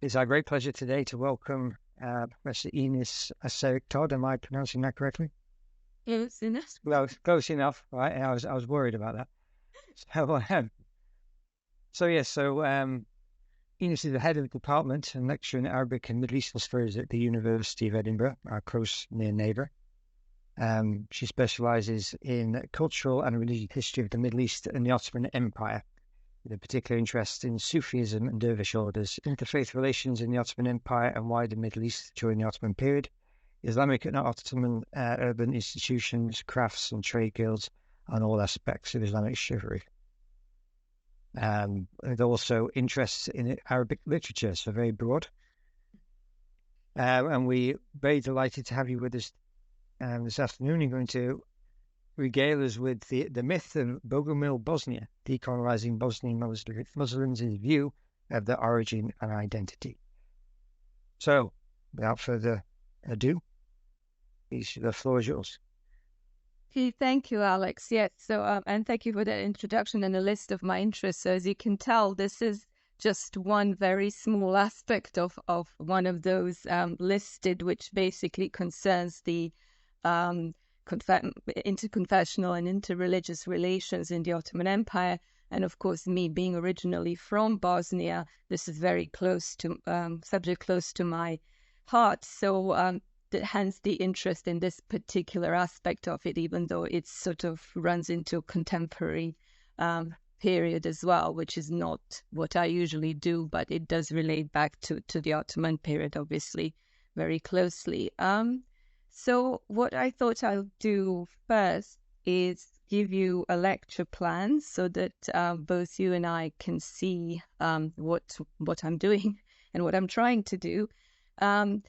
It's our great pleasure today to welcome Professor Ines Aščerić-Todd. Am I pronouncing that correctly? Close enough. Close enough, right? I was worried about that. Ines is the head of the department and lecturer in Arabic and Middle Eastern Studies at the University of Edinburgh, our close near neighbour. She specialises in cultural and religious history of the Middle East and the Ottoman Empire, with a particular interest in Sufism and Dervish orders, interfaith relations in the Ottoman Empire and wider Middle East during the Ottoman period, Islamic and Ottoman urban institutions, crafts and trade guilds, and all aspects of Islamic chivalry. And also interests in Arabic literature, so very broad. And we're very delighted to have you with us this afternoon. You're going to regale us with the myth of Bogomil Bosnia, Decolonising Bosnian Muslims' view of their origin and identity. So, without further ado, the floor is yours. Okay, thank you, Alex. Yes, so and thank you for that introduction and a list of my interests. So as you can tell, this is just one very small aspect of one of those listed, which basically concerns the interconfessional and interreligious relations in the Ottoman Empire. And of course, me being originally from Bosnia, this is very close to subject close to my heart. So hence the interest in this particular aspect of it, even though it sort of runs into a contemporary period as well, which is not what I usually do, but it does relate back to the Ottoman period, obviously, very closely. So what I thought I'll do first is give you a lecture plan so that both you and I can see what I'm doing and what I'm trying to do. And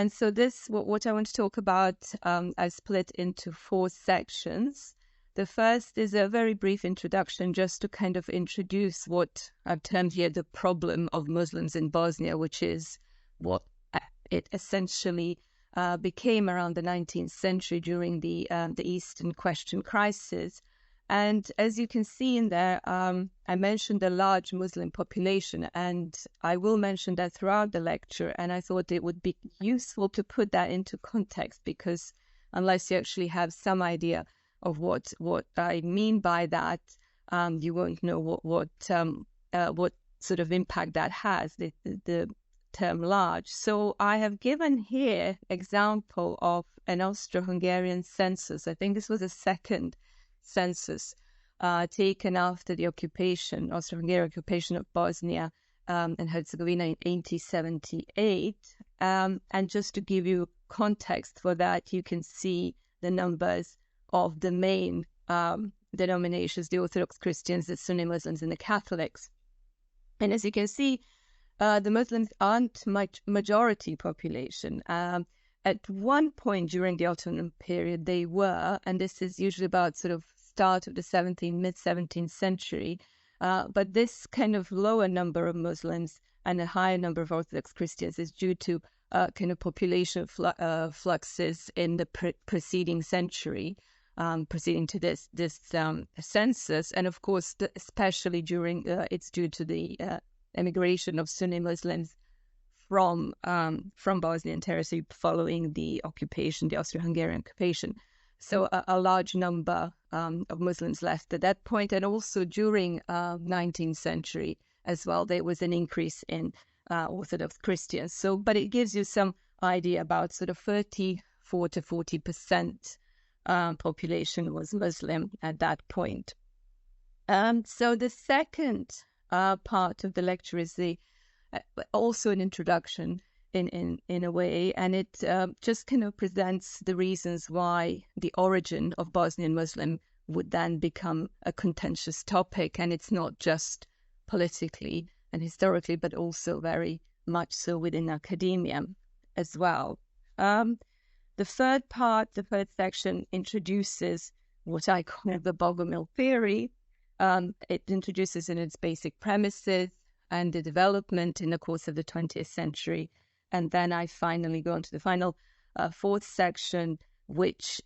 so what I want to talk about, I split into 4 sections. The first is a very brief introduction just to kind of introduce what I've termed here the problem of Muslims in Bosnia, which is what it essentially became around the 19th century during the Eastern Question crisis. And as you can see in there, I mentioned a large Muslim population, and I will mention that throughout the lecture. And I thought it would be useful to put that into context, because unless you actually have some idea of what I mean by that, you won't know what sort of impact that has, the term large. So I have given here example of an Austro-Hungarian census. I think this was the second census taken after the Austro-Hungarian occupation of Bosnia and Herzegovina in 1878. And just to give you context for that, you can see the numbers of the main denominations, the Orthodox Christians, the Sunni Muslims, and the Catholics. And as you can see, the Muslims aren't majority population. At one point during the Ottoman period, they were, and this is usually about sort of start of the mid-17th century, but this kind of lower number of Muslims and a higher number of Orthodox Christians is due to kind of population fluxes in the preceding century, preceding to this census, and of course, especially during it's due to the emigration of Sunni Muslims from Bosnian territory following the occupation, the Austro-Hungarian occupation. So a large number of Muslims left at that point, and also during 19th century as well, there was an increase in Orthodox Christians. So, but it gives you some idea about sort of 34 to 40% population was Muslim at that point. So the second part of the lecture is also an introduction in a way, and it just kind of presents the reasons why the origin of Bosnian Muslim would then become a contentious topic, and it's not just politically and historically, but also very much so within academia as well. The third section introduces what I call the Bogomil theory. It introduces in its basic premises and the development in the course of the 20th century. And then I finally go on to the final 4th section, which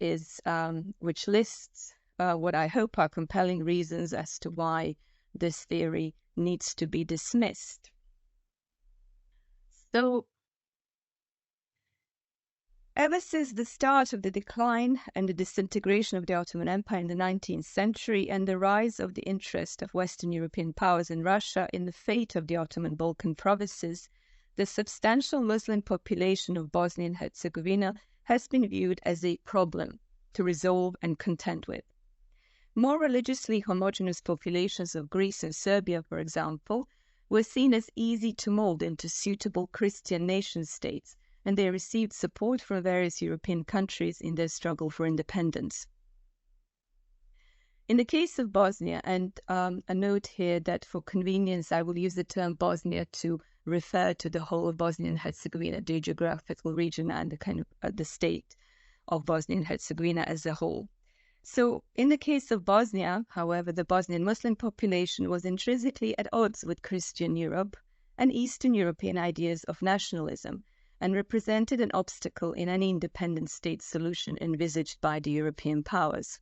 lists what I hope are compelling reasons as to why this theory needs to be dismissed. So, ever since the start of the decline and the disintegration of the Ottoman Empire in the 19th century and the rise of the interest of Western European powers and Russia in the fate of the Ottoman Balkan provinces, the substantial Muslim population of Bosnia and Herzegovina has been viewed as a problem to resolve and contend with. More religiously homogeneous populations of Greece and Serbia, for example, were seen as easy to mold into suitable Christian nation-states, and they received support from various European countries in their struggle for independence. In the case of Bosnia, and a note here that for convenience I will use the term Bosnia to refer to the whole of Bosnia and Herzegovina, the geographical region and the kind of the state of Bosnia and Herzegovina as a whole. So in the case of Bosnia, however, the Bosnian Muslim population was intrinsically at odds with Christian Europe and Eastern European ideas of nationalism, and represented an obstacle in any independent state solution envisaged by the European powers.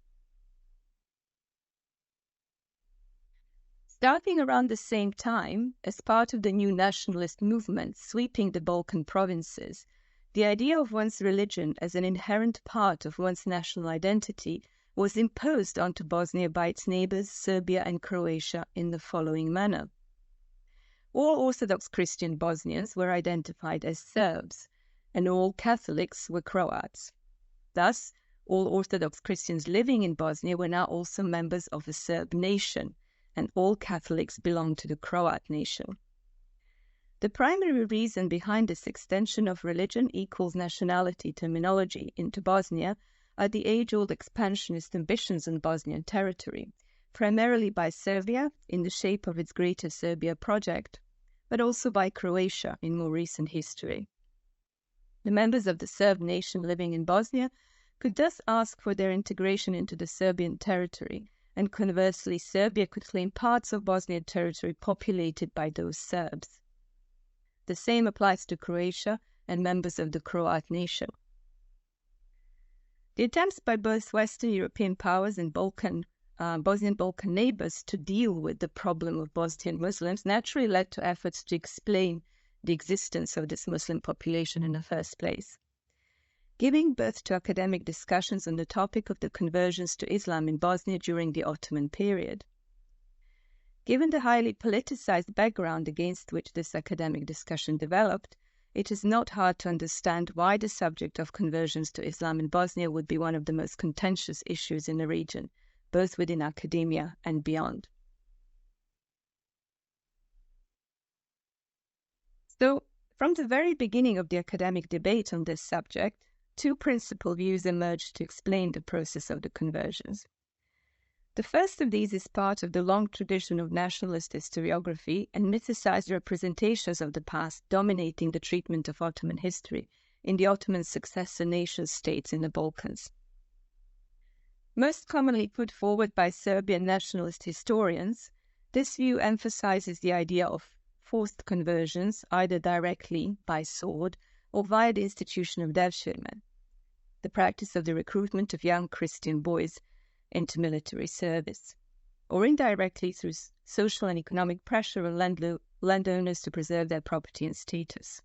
Starting around the same time, as part of the new nationalist movement sweeping the Balkan provinces, the idea of one's religion as an inherent part of one's national identity was imposed onto Bosnia by its neighbors, Serbia and Croatia, in the following manner. All Orthodox Christian Bosnians were identified as Serbs, and all Catholics were Croats. Thus, all Orthodox Christians living in Bosnia were now also members of the Serb nation, and all Catholics belonged to the Croat nation. The primary reason behind this extension of religion equals nationality terminology into Bosnia are the age-old expansionist ambitions on Bosnian territory, primarily by Serbia in the shape of its Greater Serbia project, but also by Croatia in more recent history. The members of the Serb nation living in Bosnia could thus ask for their integration into the Serbian territory, and conversely, Serbia could claim parts of Bosnian territory populated by those Serbs. The same applies to Croatia and members of the Croat nation. The attempts by both Western European powers and Bosnian Balkan neighbors to deal with the problem of Bosnian Muslims naturally led to efforts to explain the existence of this Muslim population in the first place, giving birth to academic discussions on the topic of the conversions to Islam in Bosnia during the Ottoman period. Given the highly politicized background against which this academic discussion developed, it is not hard to understand why the subject of conversions to Islam in Bosnia would be one of the most contentious issues in the region, both within academia and beyond. So, from the very beginning of the academic debate on this subject, two principal views emerged to explain the process of the conversions. The first of these is part of the long tradition of nationalist historiography and mythicized representations of the past dominating the treatment of Ottoman history in the Ottoman successor nation-states in the Balkans. Most commonly put forward by Serbian nationalist historians, this view emphasizes the idea of forced conversions, either directly by sword or via the institution of devshirme, the practice of the recruitment of young Christian boys into military service, or indirectly through social and economic pressure on landowners to preserve their property and status.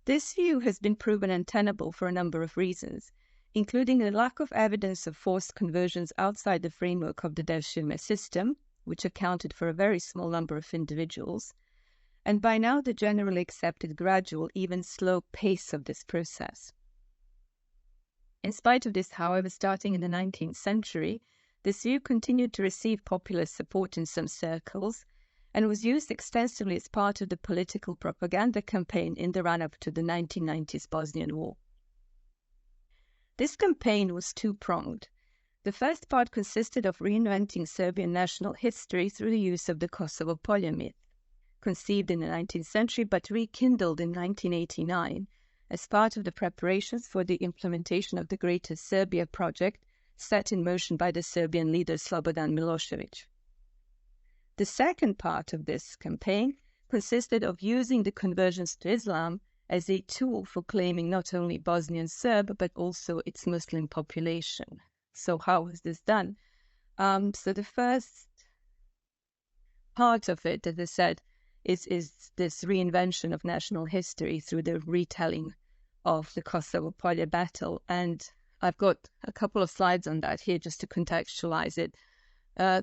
This view has been proven untenable for a number of reasons, including the lack of evidence of forced conversions outside the framework of the devshirme system, which accounted for a very small number of individuals, and by now the generally accepted gradual, even slow pace of this process. In spite of this, however, starting in the 19th century, this view continued to receive popular support in some circles and was used extensively as part of the political propaganda campaign in the run-up to the 1990s Bosnian War. This campaign was two-pronged. The first part consisted of reinventing Serbian national history through the use of the Kosovo Polje myth, conceived in the 19th century but rekindled in 1989, as part of the preparations for the implementation of the Greater Serbia project set in motion by the Serbian leader Slobodan Milošević. The second part of this campaign consisted of using the conversions to Islam as a tool for claiming not only Bosnian Serb but also its Muslim population. So how was this done? So the first part of it, as I said, is this reinvention of national history through the retelling of the Kosovo-Polje battle. And I've got a couple of slides on that here just to contextualize it.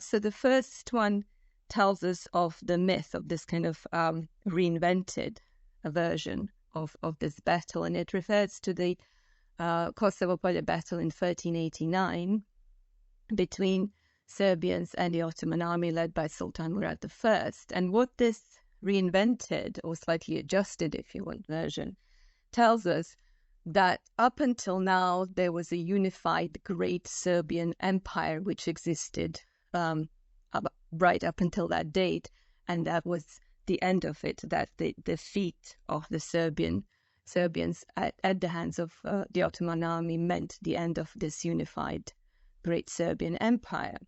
So the first one tells us of the myth of this kind of reinvented version of this battle, and it refers to the Kosovo-Polje battle in 1389 between Serbians and the Ottoman army led by Sultan Murad I. And what this reinvented, or slightly adjusted, if you want, version tells us that up until now there was a unified great Serbian empire which existed right up until that date, and that was the end of it, that the defeat of the Serbians at the hands of the Ottoman army meant the end of this unified great Serbian empire.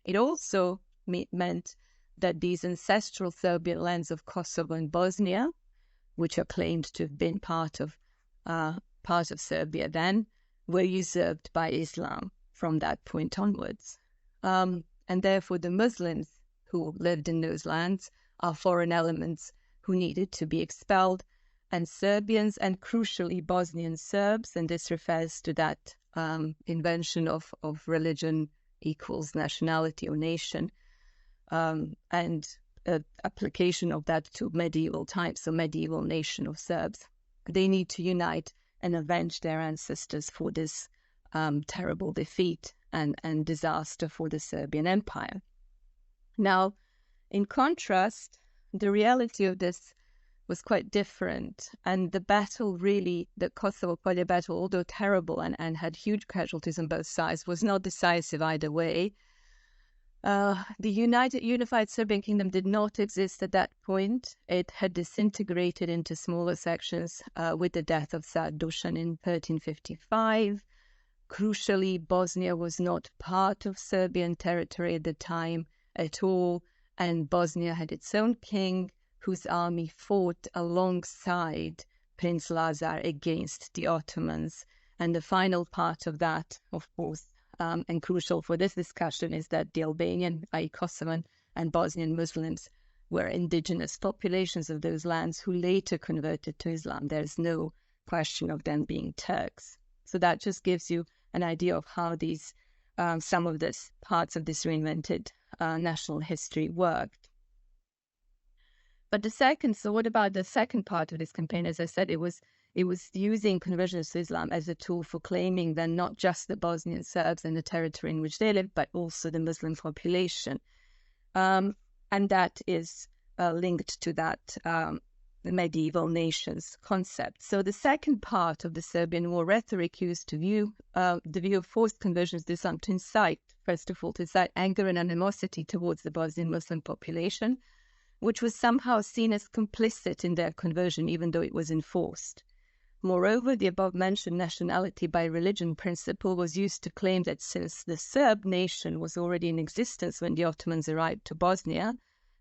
It also meant that these ancestral Serbian lands of Kosovo and Bosnia, which are claimed to have been part of Serbia then, were usurped by Islam from that point onwards. And therefore the Muslims who lived in those lands are foreign elements who needed to be expelled, and Serbians and crucially Bosnian Serbs, and this refers to that invention of religion equals nationality or nation, and application of that to medieval times, so medieval nation of Serbs. They need to unite and avenge their ancestors for this terrible defeat and disaster for the Serbian Empire. Now, in contrast, the reality of this was quite different, and the battle really, the Kosovo-Polje battle, although terrible and had huge casualties on both sides, was not decisive either way. The unified Serbian kingdom did not exist at that point. It had disintegrated into smaller sections with the death of Tsar Dusan in 1355. Crucially, Bosnia was not part of Serbian territory at the time at all, and Bosnia had its own king, whose army fought alongside Prince Lazar against the Ottomans. And the final part of that, of course, and crucial for this discussion, is that the Albanian, i.e. Kosovan, and Bosnian Muslims were indigenous populations of those lands who later converted to Islam. There's no question of them being Turks. So that just gives you an idea of how these, some of this parts of this reinvented national history worked. But so what about the second part of this campaign? As I said, it was using conversions to Islam as a tool for claiming then not just the Bosnian Serbs and the territory in which they lived, but also the Muslim population. And that is linked to that the medieval nations concept. So the second part of the Serbian war rhetoric used the view of forced conversions to Islam to incite, first of all, to incite anger and animosity towards the Bosnian Muslim population, which was somehow seen as complicit in their conversion, even though it was enforced. Moreover, the above-mentioned nationality by religion principle was used to claim that since the Serb nation was already in existence when the Ottomans arrived to Bosnia,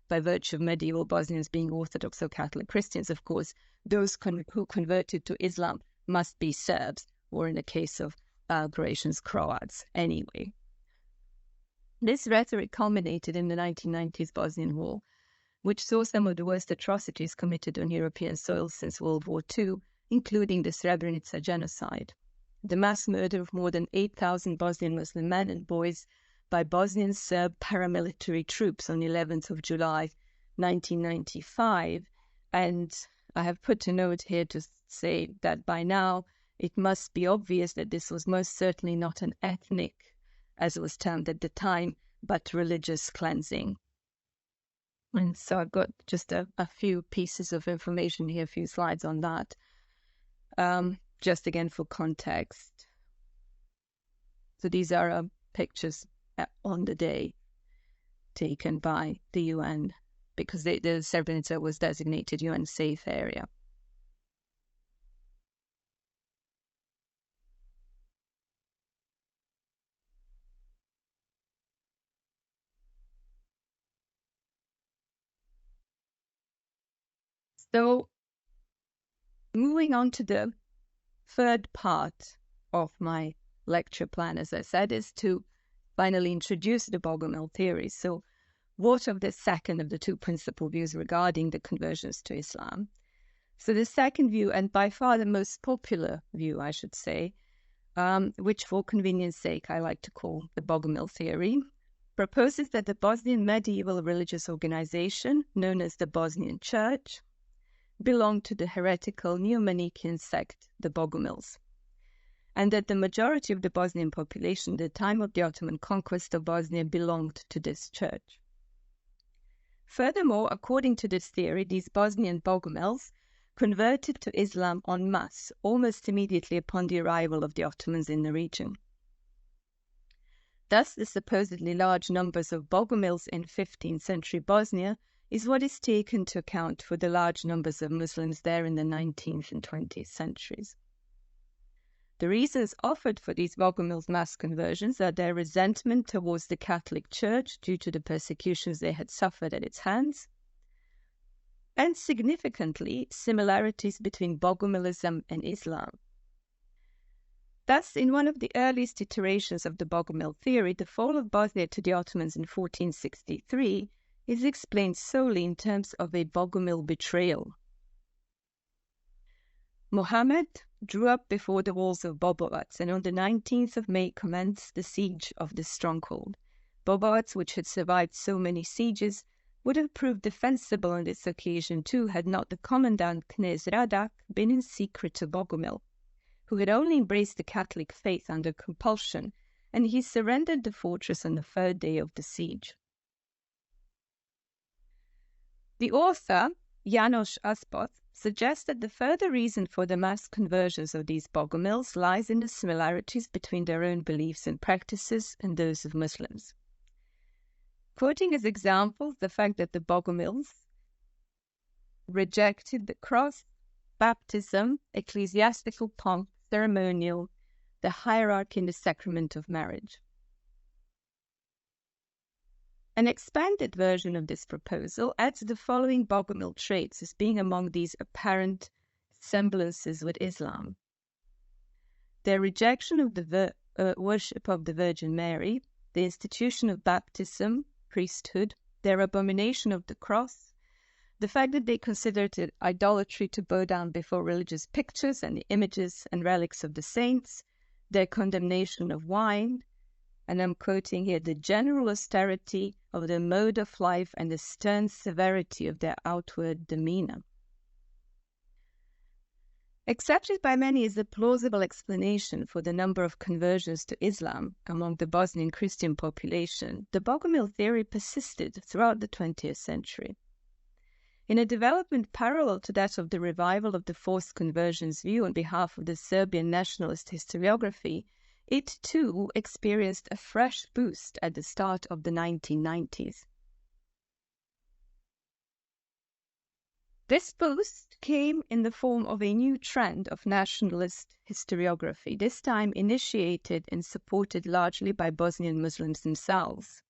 by virtue of medieval Bosnians being Orthodox or Catholic Christians, of course, those who converted to Islam must be Serbs, or in the case of Croatians, Croats, anyway. This rhetoric culminated in the 1990s Bosnian War, which saw some of the worst atrocities committed on European soil since World War II, including the Srebrenica genocide. The mass murder of more than 8,000 Bosnian Muslim men and boys by Bosnian Serb paramilitary troops on 11th of July 1995. And I have put a note here to say that by now it must be obvious that this was most certainly not an ethnic, as it was termed at the time, but religious cleansing. And so I've got just a few pieces of information here, a few slides on that, just again for context. So these are pictures on the day taken by the UN, because the Srebrenica was designated UN safe area. So moving on to the third part of my lecture plan, as I said, is to finally introduce the Bogomil theory. So what of the second of the two principal views regarding the conversions to Islam? So the second view, and by far the most popular view, I should say, which for convenience sake I like to call the Bogomil theory, proposes that the Bosnian medieval religious organization, known as the Bosnian Church, belonged to the heretical Neo-Manichaean sect, the Bogomils, and that the majority of the Bosnian population at the time of the Ottoman conquest of Bosnia belonged to this church. Furthermore, according to this theory, these Bosnian Bogomils converted to Islam en masse almost immediately upon the arrival of the Ottomans in the region. Thus, the supposedly large numbers of Bogomils in 15th century Bosnia is what is taken to account for the large numbers of Muslims there in the 19th and 20th centuries. The reasons offered for these Bogomils' mass conversions are their resentment towards the Catholic Church due to the persecutions they had suffered at its hands, and significantly, similarities between Bogomilism and Islam. Thus, in one of the earliest iterations of the Bogomil theory, the fall of Bosnia to the Ottomans in 1463 is explained solely in terms of a Bogomil betrayal. Mohammed drew up before the walls of Bobovac, and on the 19th of May commenced the siege of this stronghold. Bobovac, which had survived so many sieges, would have proved defensible on this occasion too, had not the commandant Knez Radak been in secret to Bogomil, who had only embraced the Catholic faith under compulsion, and he surrendered the fortress on the third day of the siege. The author, János Aspoth, suggests that the further reason for the mass conversions of these Bogomils lies in the similarities between their own beliefs and practices and those of Muslims. Quoting as examples the fact that the Bogomils rejected the cross, baptism, ecclesiastical pomp, ceremonial, the hierarchy in the sacrament of marriage. An expanded version of this proposal adds the following Bogomil traits as being among these apparent semblances with Islam: their rejection of the worship of the Virgin Mary, the institution of baptism, priesthood, their abomination of the cross, the fact that they considered it idolatry to bow down before religious pictures and the images and relics of the saints, their condemnation of wine, and I'm quoting here, the general austerity of their mode of life and the stern severity of their outward demeanor. Accepted by many as a plausible explanation for the number of conversions to Islam among the Bosnian Christian population, the Bogomil theory persisted throughout the 20th century. In a development parallel to that of the revival of the forced conversions view on behalf of the Serbian nationalist historiography, it too experienced a fresh boost at the start of the 1990s. This boost came in the form of a new trend of nationalist historiography, this time initiated and supported largely by Bosnian Muslims themselves.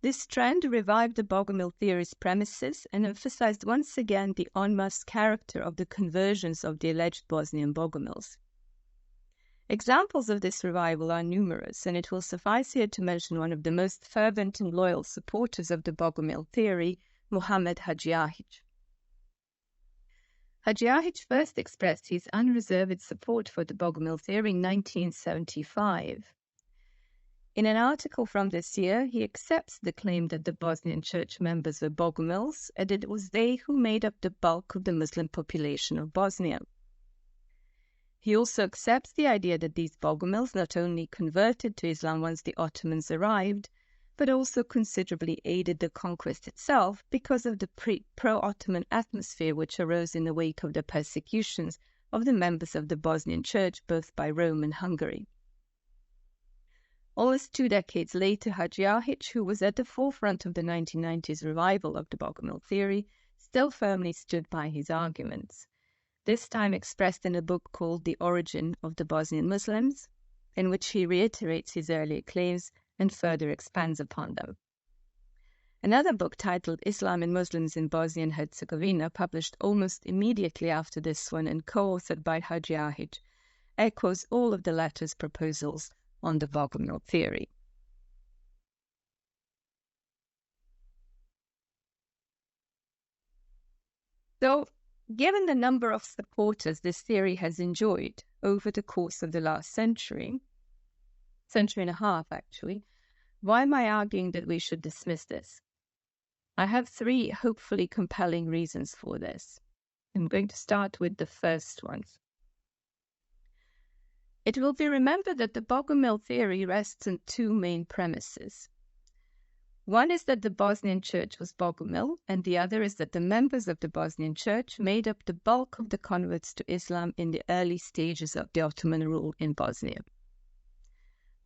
This trend revived the Bogomil theory's premises and emphasized once again the en masse character of the conversions of the alleged Bosnian Bogomils. Examples of this revival are numerous, and it will suffice here to mention one of the most fervent and loyal supporters of the Bogomil theory, Muhammad Hadžijahić. Hadžijahić first expressed his unreserved support for the Bogomil theory in 1975. In an article from this year, he accepts the claim that the Bosnian church members were Bogomils, and it was they who made up the bulk of the Muslim population of Bosnia. He also accepts the idea that these Bogomils not only converted to Islam once the Ottomans arrived, but also considerably aided the conquest itself because of the pro-Ottoman atmosphere which arose in the wake of the persecutions of the members of the Bosnian Church, both by Rome and Hungary. Almost 2 decades later, Hadžijahić, who was at the forefront of the 1990s revival of the Bogomil theory, still firmly stood by his arguments, this time expressed in a book called The Origin of the Bosnian Muslims, in which he reiterates his earlier claims and further expands upon them. Another book titled Islam and Muslims in Bosnia and Herzegovina, published almost immediately after this one and co-authored by Hadžijahić, echoes all of the latter's proposals on the Bogomil theory. So, given the number of supporters this theory has enjoyed over the course of the last century and a half actually, why am I arguing that we should dismiss this? I have three hopefully compelling reasons for this. I'm going to start with the first one. It will be remembered that the Bogomil theory rests on two main premises. One is that the Bosnian Church was Bogomil, and the other is that the members of the Bosnian Church made up the bulk of the converts to Islam in the early stages of the Ottoman rule in Bosnia.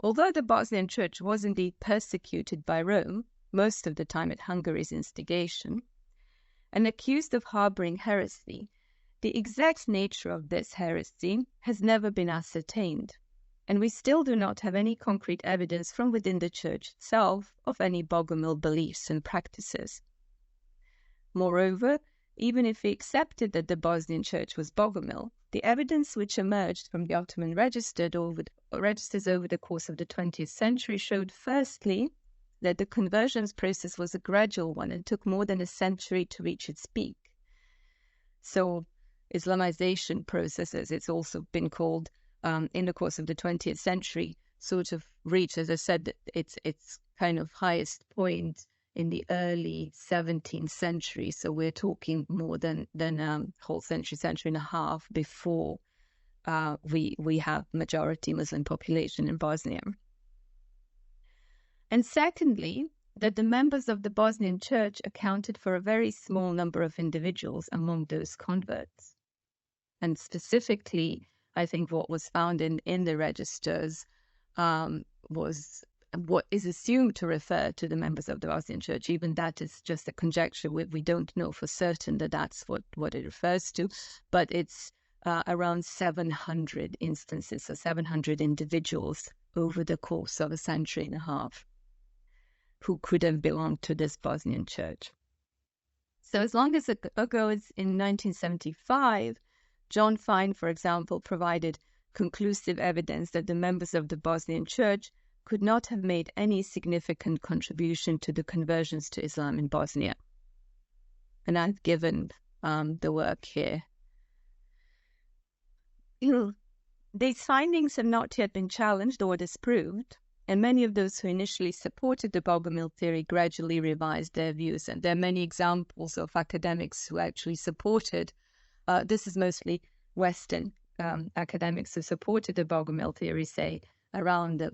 Although the Bosnian Church was indeed persecuted by Rome, most of the time at Hungary's instigation, and accused of harboring heresy, the exact nature of this heresy has never been ascertained, and we still do not have any concrete evidence from within the Church itself of any Bogomil beliefs and practices. Moreover, even if we accepted that the Bosnian Church was Bogomil, the evidence which emerged from the Ottoman registers over the course of the 20th century showed firstly that the conversions process was a gradual one and took more than a century to reach its peak. So, Islamization process, as it's also been called, in the course of the 20th century, sort of reached, as I said, its kind of highest point in the early 17th century. So we're talking more than whole century and a half before we have majority Muslim population in Bosnia. And secondly, that the members of the Bosnian Church accounted for a very small number of individuals among those converts. And specifically, I think what was found in the registers was what is assumed to refer to the members of the Bosnian Church. Even that is just a conjecture. We don't know for certain that that's what it refers to, but it's around 700 instances, so 700 individuals over the course of a century and a half who could have belonged to this Bosnian Church. So as long as ago as in 1975, John Fine, for example, provided conclusive evidence that the members of the Bosnian Church could not have made any significant contribution to the conversions to Islam in Bosnia. And I've given the work here. These findings have not yet been challenged or disproved, and many of those who initially supported the Bogomil theory gradually revised their views. And there are many examples of academics who actually supported this is mostly Western academics who supported the Bogomil theory, say, around the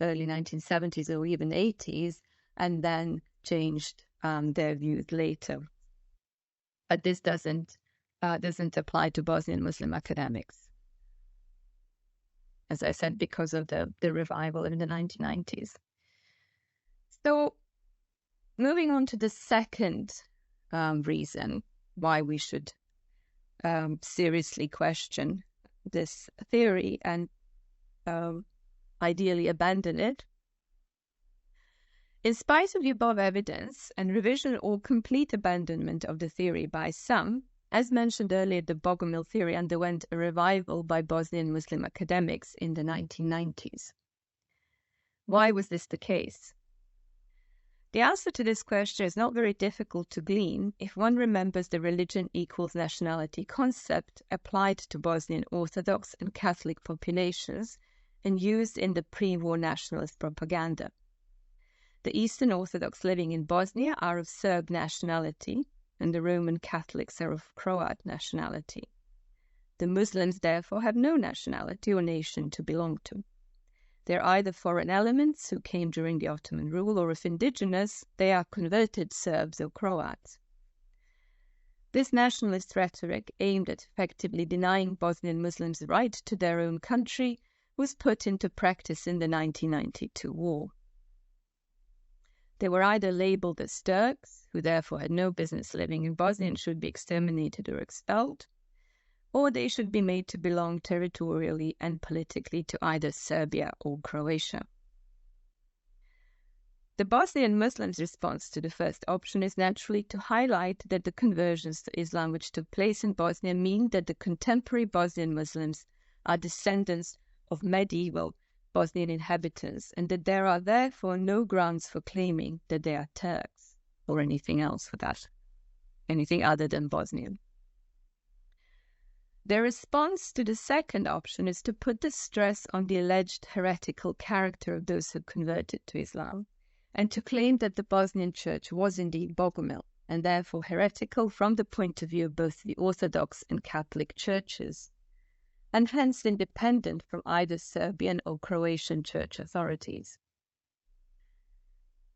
early 1970s or even 80s, and then changed their views later. But this doesn't apply to Bosnian Muslim academics, as I said, because of the revival in the 1990s. So, moving on to the second reason why we should seriously question this theory and ideally abandon it. In spite of the above evidence and revision or complete abandonment of the theory by some, as mentioned earlier, the Bogomil theory underwent a revival by Bosnian Muslim academics in the 1990s. Why was this the case? The answer to this question is not very difficult to glean if one remembers the religion equals nationality concept applied to Bosnian Orthodox and Catholic populations and used in the pre-war nationalist propaganda. The Eastern Orthodox living in Bosnia are of Serb nationality, and the Roman Catholics are of Croat nationality. The Muslims, therefore, have no nationality or nation to belong to. They're either foreign elements who came during the Ottoman rule, or if indigenous, they are converted Serbs or Croats. This nationalist rhetoric, aimed at effectively denying Bosnian Muslims the right to their own country, was put into practice in the 1992 war. They were either labeled as Turks, who therefore had no business living in Bosnia and should be exterminated or expelled, or they should be made to belong territorially and politically to either Serbia or Croatia. The Bosnian Muslims' response to the first option is naturally to highlight that the conversions to Islam which took place in Bosnia mean that the contemporary Bosnian Muslims are descendants of medieval Bosnian inhabitants, and that there are therefore no grounds for claiming that they are Turks, or anything else for that. anything other than Bosnian. Their response to the second option is to put the stress on the alleged heretical character of those who converted to Islam, and to claim that the Bosnian church was indeed Bogomil, and therefore heretical from the point of view of both the Orthodox and Catholic churches, and hence independent from either Serbian or Croatian church authorities.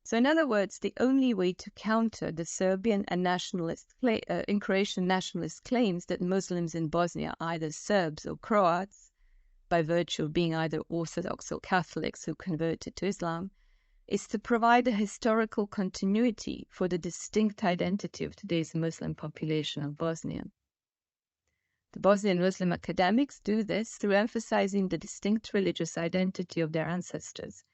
So in other words, the only way to counter the Serbian and Croatian nationalist claims that Muslims in Bosnia are either Serbs or Croats, by virtue of being either Orthodox or Catholics who converted to Islam, is to provide a historical continuity for the distinct identity of today's Muslim population of Bosnia. The Bosnian Muslim academics do this through emphasizing the distinct religious identity of their ancestors,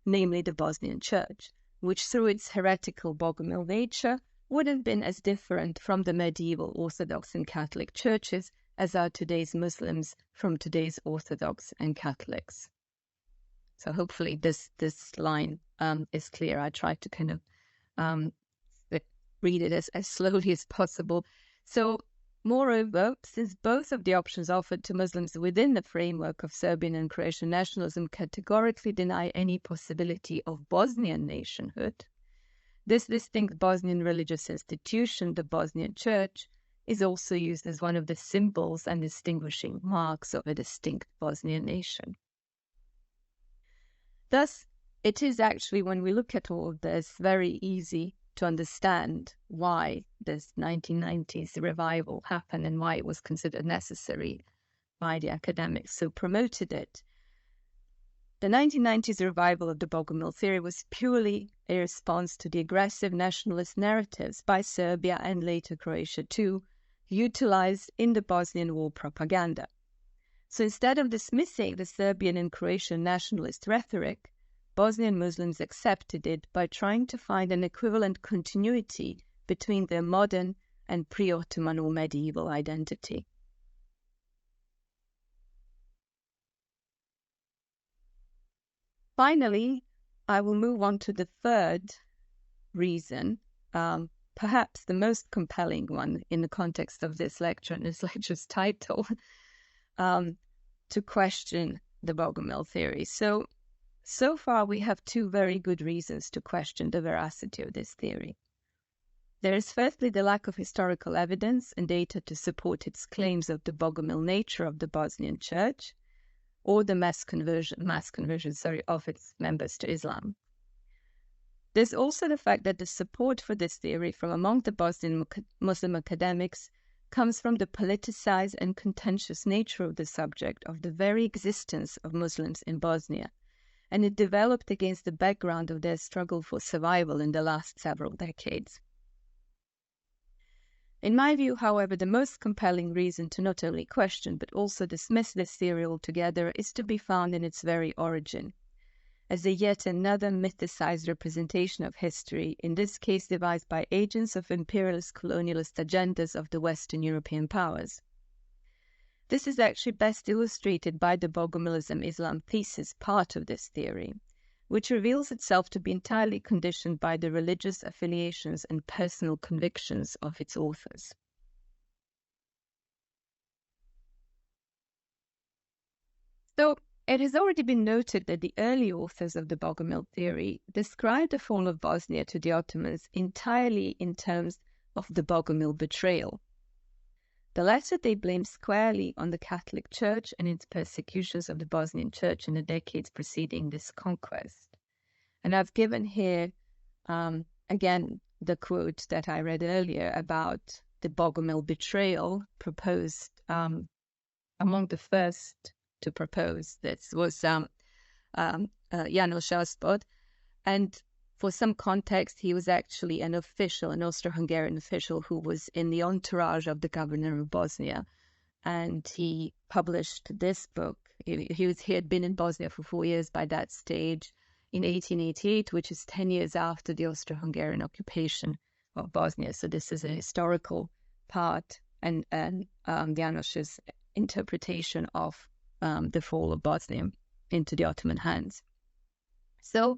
namely the Bosnian Church, which through its heretical Bogomil nature would have been as different from the medieval Orthodox and Catholic churches as are today's Muslims from today's Orthodox and Catholics. So hopefully this line is clear. I tried to kind of read it as slowly as possible. So moreover, since both of the options offered to Muslims within the framework of Serbian and Croatian nationalism categorically deny any possibility of Bosnian nationhood, this distinct Bosnian religious institution, the Bosnian Church, is also used as one of the symbols and distinguishing marks of a distinct Bosnian nation. Thus, it is actually, when we look at all of this, very easy to understand why this 1990s revival happened and why it was considered necessary by the academics who promoted it. The 1990s revival of the Bogomil theory was purely a response to the aggressive nationalist narratives by Serbia and later Croatia too, utilized in the Bosnian war propaganda. So instead of dismissing the Serbian and Croatian nationalist rhetoric, Bosnian Muslims accepted it by trying to find an equivalent continuity between their modern and pre-Ottoman or medieval identity. Finally, I will move on to the third reason, perhaps the most compelling one in the context of this lecture and this lecture's title, to question the Bogomil theory. So far, we have two very good reasons to question the veracity of this theory. There is firstly the lack of historical evidence and data to support its claims of the Bogomil nature of the Bosnian Church, or the mass conversion of its members to Islam. There's also the fact that the support for this theory from among the Bosnian Muslim academics comes from the politicized and contentious nature of the subject of the very existence of Muslims in Bosnia, and it developed against the background of their struggle for survival in the last several decades. In my view, however, the most compelling reason to not only question but also dismiss this theory altogether is to be found in its very origin, as a yet another mythicized representation of history, in this case devised by agents of imperialist colonialist agendas of the Western European powers. This is actually best illustrated by the Bogomilism Islam thesis part of this theory, which reveals itself to be entirely conditioned by the religious affiliations and personal convictions of its authors. So, it has already been noted that the early authors of the Bogomil theory described the fall of Bosnia to the Ottomans entirely in terms of the Bogomil betrayal. The latter they blamed squarely on the Catholic Church and its persecutions of the Bosnian Church in the decades preceding this conquest. And I've given here, again, the quote that I read earlier about the Bogomil betrayal proposed among the first to propose this was Ines Aščerić-Todd, and for some context, he was actually an official, an Austro-Hungarian official who was in the entourage of the governor of Bosnia, and he published this book. He had been in Bosnia for 4 years by that stage, in 1888, which is 10 years after the Austro-Hungarian occupation of Bosnia. So this is a historical part, and János's interpretation of the fall of Bosnia into the Ottoman hands. So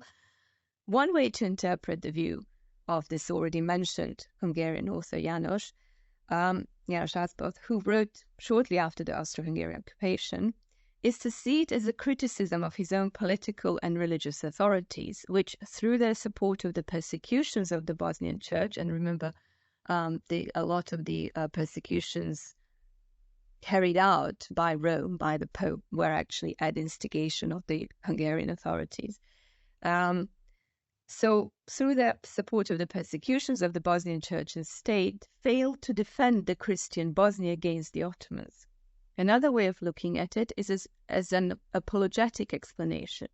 one way to interpret the view of this already mentioned Hungarian author János Asbot, who wrote shortly after the Austro-Hungarian occupation, is to see it as a criticism of his own political and religious authorities, which, through their support of the persecutions of the Bosnian Church, and remember, a lot of the persecutions carried out by Rome, by the Pope, were actually at instigation of the Hungarian authorities. So, through the support of the persecutions of the Bosnian Church and state, failed to defend the Christian Bosnia against the Ottomans. Another way of looking at it is as an apologetic explanation.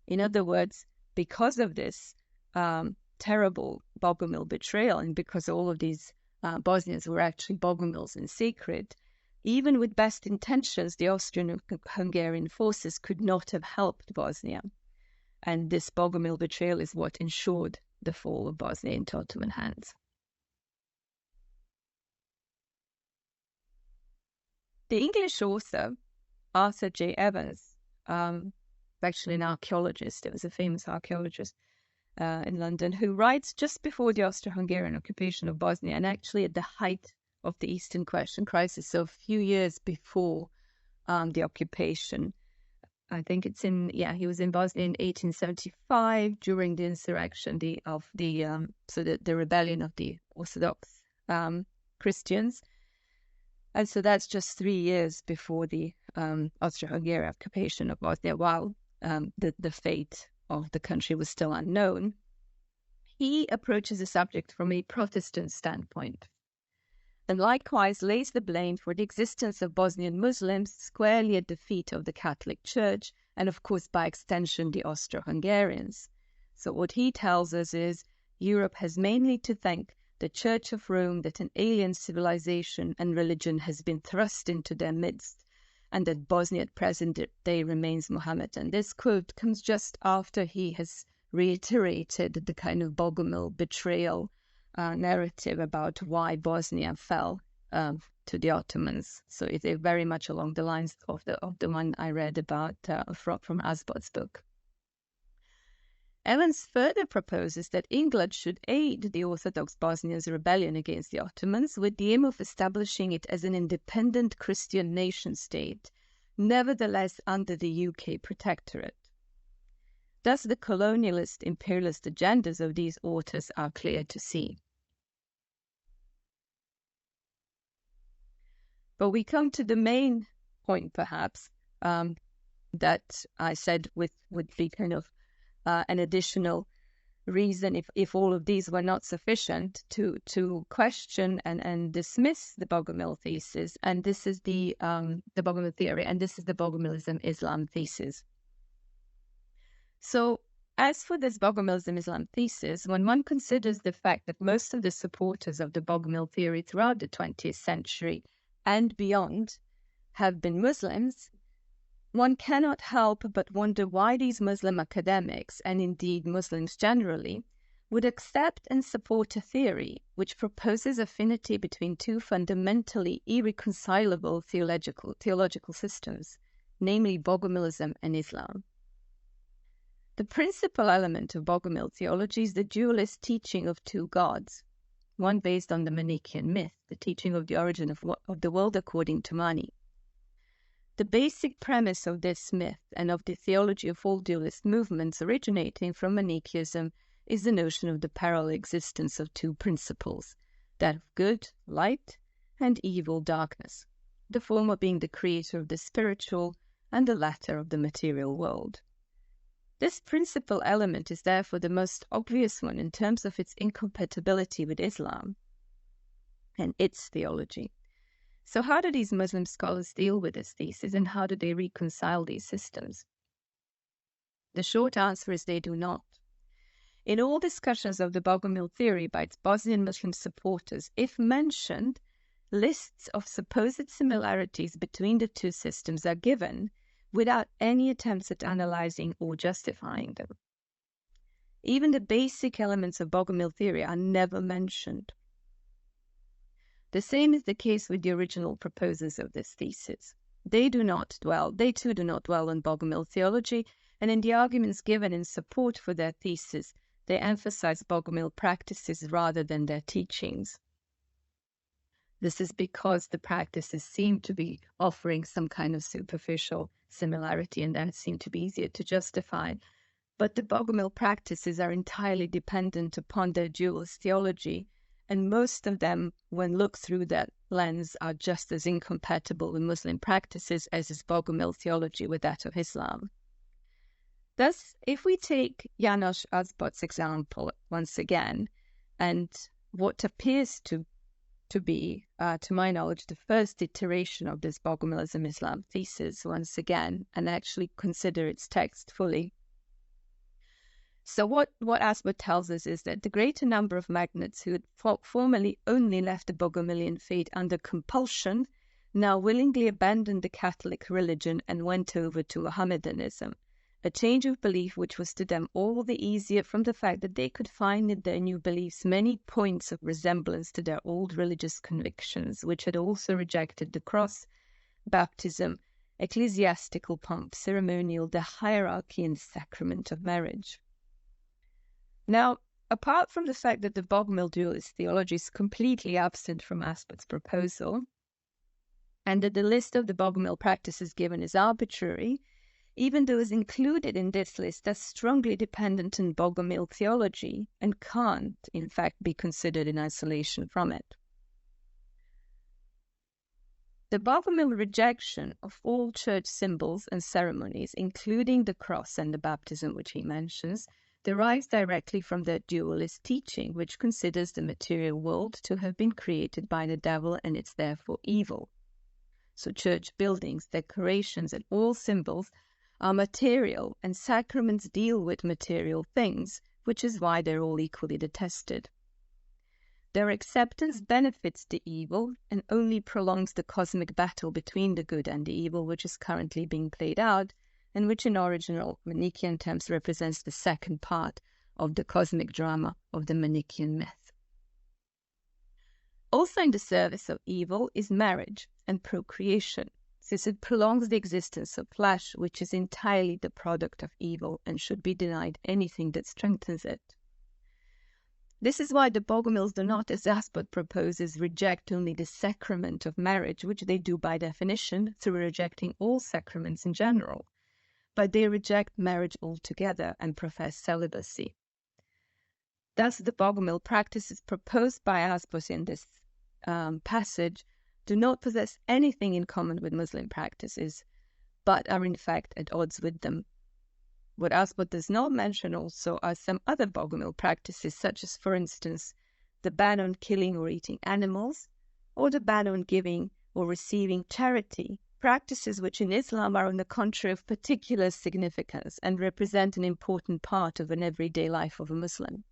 In other words, because of this terrible Bogomil betrayal, and because all of these Bosnians were actually Bogomils in secret, even with best intentions, the Austrian-Hungarian forces could not have helped Bosnia. And this Bogomil betrayal is what ensured the fall of Bosnia into Ottoman hands. The English author, Arthur J. Evans, actually an archaeologist, it was a famous archaeologist in London, who writes just before the Austro-Hungarian occupation of Bosnia, and actually at the height of the Eastern Question crisis, so a few years before the occupation. I think it's he was in Bosnia in 1875 during the insurrection, the rebellion of the Orthodox Christians. And so that's just 3 years before the Austro-Hungarian occupation of Bosnia, while the fate of the country was still unknown. He approaches the subject from a Protestant standpoint, and likewise lays the blame for the existence of Bosnian Muslims squarely at the feet of the Catholic Church, and of course by extension the Austro-Hungarians. So what he tells us is Europe has mainly to thank the Church of Rome that an alien civilization and religion has been thrust into their midst, and that Bosnia at present day remains Mohammedan. This quote comes just after he has reiterated the kind of Bogomil betrayal narrative about why Bosnia fell to the Ottomans. So it's very much along the lines of the one I read about from Ašbot's book. Evans further proposes that England should aid the Orthodox Bosnians' rebellion against the Ottomans with the aim of establishing it as an independent Christian nation-state, nevertheless under the UK protectorate. Thus, the colonialist, imperialist agendas of these authors are clear to see. But we come to the main point, perhaps, that I said would be kind of an additional reason, if all of these were not sufficient, to question and dismiss the Bogomil thesis. And this is the Bogomil theory, and this is the Bogomilism Islam thesis. So, as for this Bogomilism Islam thesis, when one considers the fact that most of the supporters of the Bogomil theory throughout the 20th century and beyond have been Muslims, one cannot help but wonder why these Muslim academics, and indeed Muslims generally, would accept and support a theory which proposes affinity between two fundamentally irreconcilable theological systems, namely Bogomilism and Islam. The principal element of Bogomil theology is the dualist teaching of two gods, one based on the Manichaean myth, the teaching of the origin of the world according to Mani. The basic premise of this myth and of the theology of all dualist movements originating from Manichaeism is the notion of the parallel existence of two principles, that of good, light, and evil, darkness, the former being the creator of the spiritual and the latter of the material world. This principal element is therefore the most obvious one in terms of its incompatibility with Islam and its theology. So how do these Muslim scholars deal with this thesis, and how do they reconcile these systems? The short answer is they do not. In all discussions of the Bogomil theory by its Bosnian Muslim supporters, if mentioned, lists of supposed similarities between the two systems are given without any attempts at analyzing or justifying them. Even the basic elements of Bogomil theory are never mentioned. The same is the case with the original proposers of this thesis. They too do not dwell on Bogomil theology, and in the arguments given in support for their thesis, they emphasize Bogomil practices rather than their teachings. This is because the practices seem to be offering some kind of superficial similarity, and that seem to be easier to justify. But the Bogomil practices are entirely dependent upon their dualist theology, and most of them, when looked through that lens, are just as incompatible with Muslim practices as is Bogomil theology with that of Islam. Thus, if we take János Aščerić example once again, and what appears to be, to my knowledge, the first iteration of this Bogomilism Islam thesis once again, and actually consider its text fully. So what Aščerić tells us is that the greater number of magnates who had formerly only left the Bogomilian faith under compulsion now willingly abandoned the Catholic religion and went over to Mohammedanism, a change of belief which was to them all the easier from the fact that they could find in their new beliefs many points of resemblance to their old religious convictions, which had also rejected the cross, baptism, ecclesiastical pomp, ceremonial, the hierarchy, and the sacrament of marriage. Now, apart from the fact that the Bogomil dualist theology is completely absent from Aščerić's proposal, and that the list of the Bogomil practices given is arbitrary, even those included in this list are strongly dependent on Bogomil theology and can't, in fact, be considered in isolation from it. The Bogomil rejection of all church symbols and ceremonies, including the cross and the baptism which he mentions, derives directly from their dualist teaching, which considers the material world to have been created by the devil and it's therefore evil. So church buildings, decorations, and all symbols are material, and sacraments deal with material things, which is why they're all equally detested. Their acceptance benefits the evil and only prolongs the cosmic battle between the good and the evil, which is currently being played out, and which in original Manichaean terms represents the second part of the cosmic drama of the Manichaean myth. Also in the service of evil is marriage and procreation, since it prolongs the existence of flesh, which is entirely the product of evil and should be denied anything that strengthens it. This is why the Bogomils do not, as Aščerić proposes, reject only the sacrament of marriage, which they do by definition through rejecting all sacraments in general, but they reject marriage altogether and profess celibacy. Thus, the Bogomil practices proposed by Aščerić in this passage do not possess anything in common with Muslim practices, but are in fact at odds with them. What Aščerić does not mention also are some other Bogomil practices, such as, for instance, the ban on killing or eating animals, or the ban on giving or receiving charity, practices which in Islam are on the contrary of particular significance and represent an important part of an everyday life of a Muslim.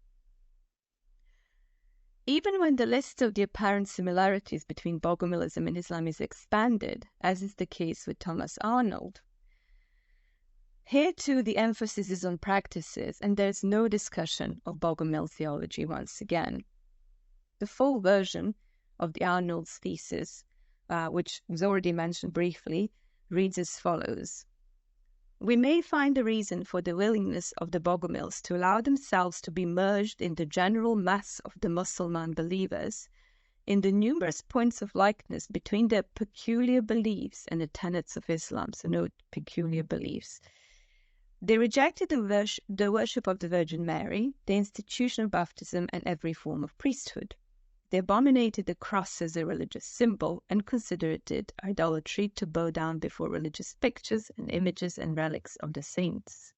Even when the list of the apparent similarities between Bogomilism and Islam is expanded, as is the case with Thomas Arnold, here too the emphasis is on practices, and there is no discussion of Bogomil theology once again. The full version of the Arnold's thesis, which was already mentioned briefly, reads as follows. We may find a reason for the willingness of the Bogomils to allow themselves to be merged in the general mass of the Mussulman believers in the numerous points of likeness between their peculiar beliefs and the tenets of Islam. So note peculiar beliefs. They rejected the worship of the Virgin Mary, the institution of baptism, and every form of priesthood. They abominated the cross as a religious symbol and considered it idolatry to bow down before religious pictures and images and relics of the saints.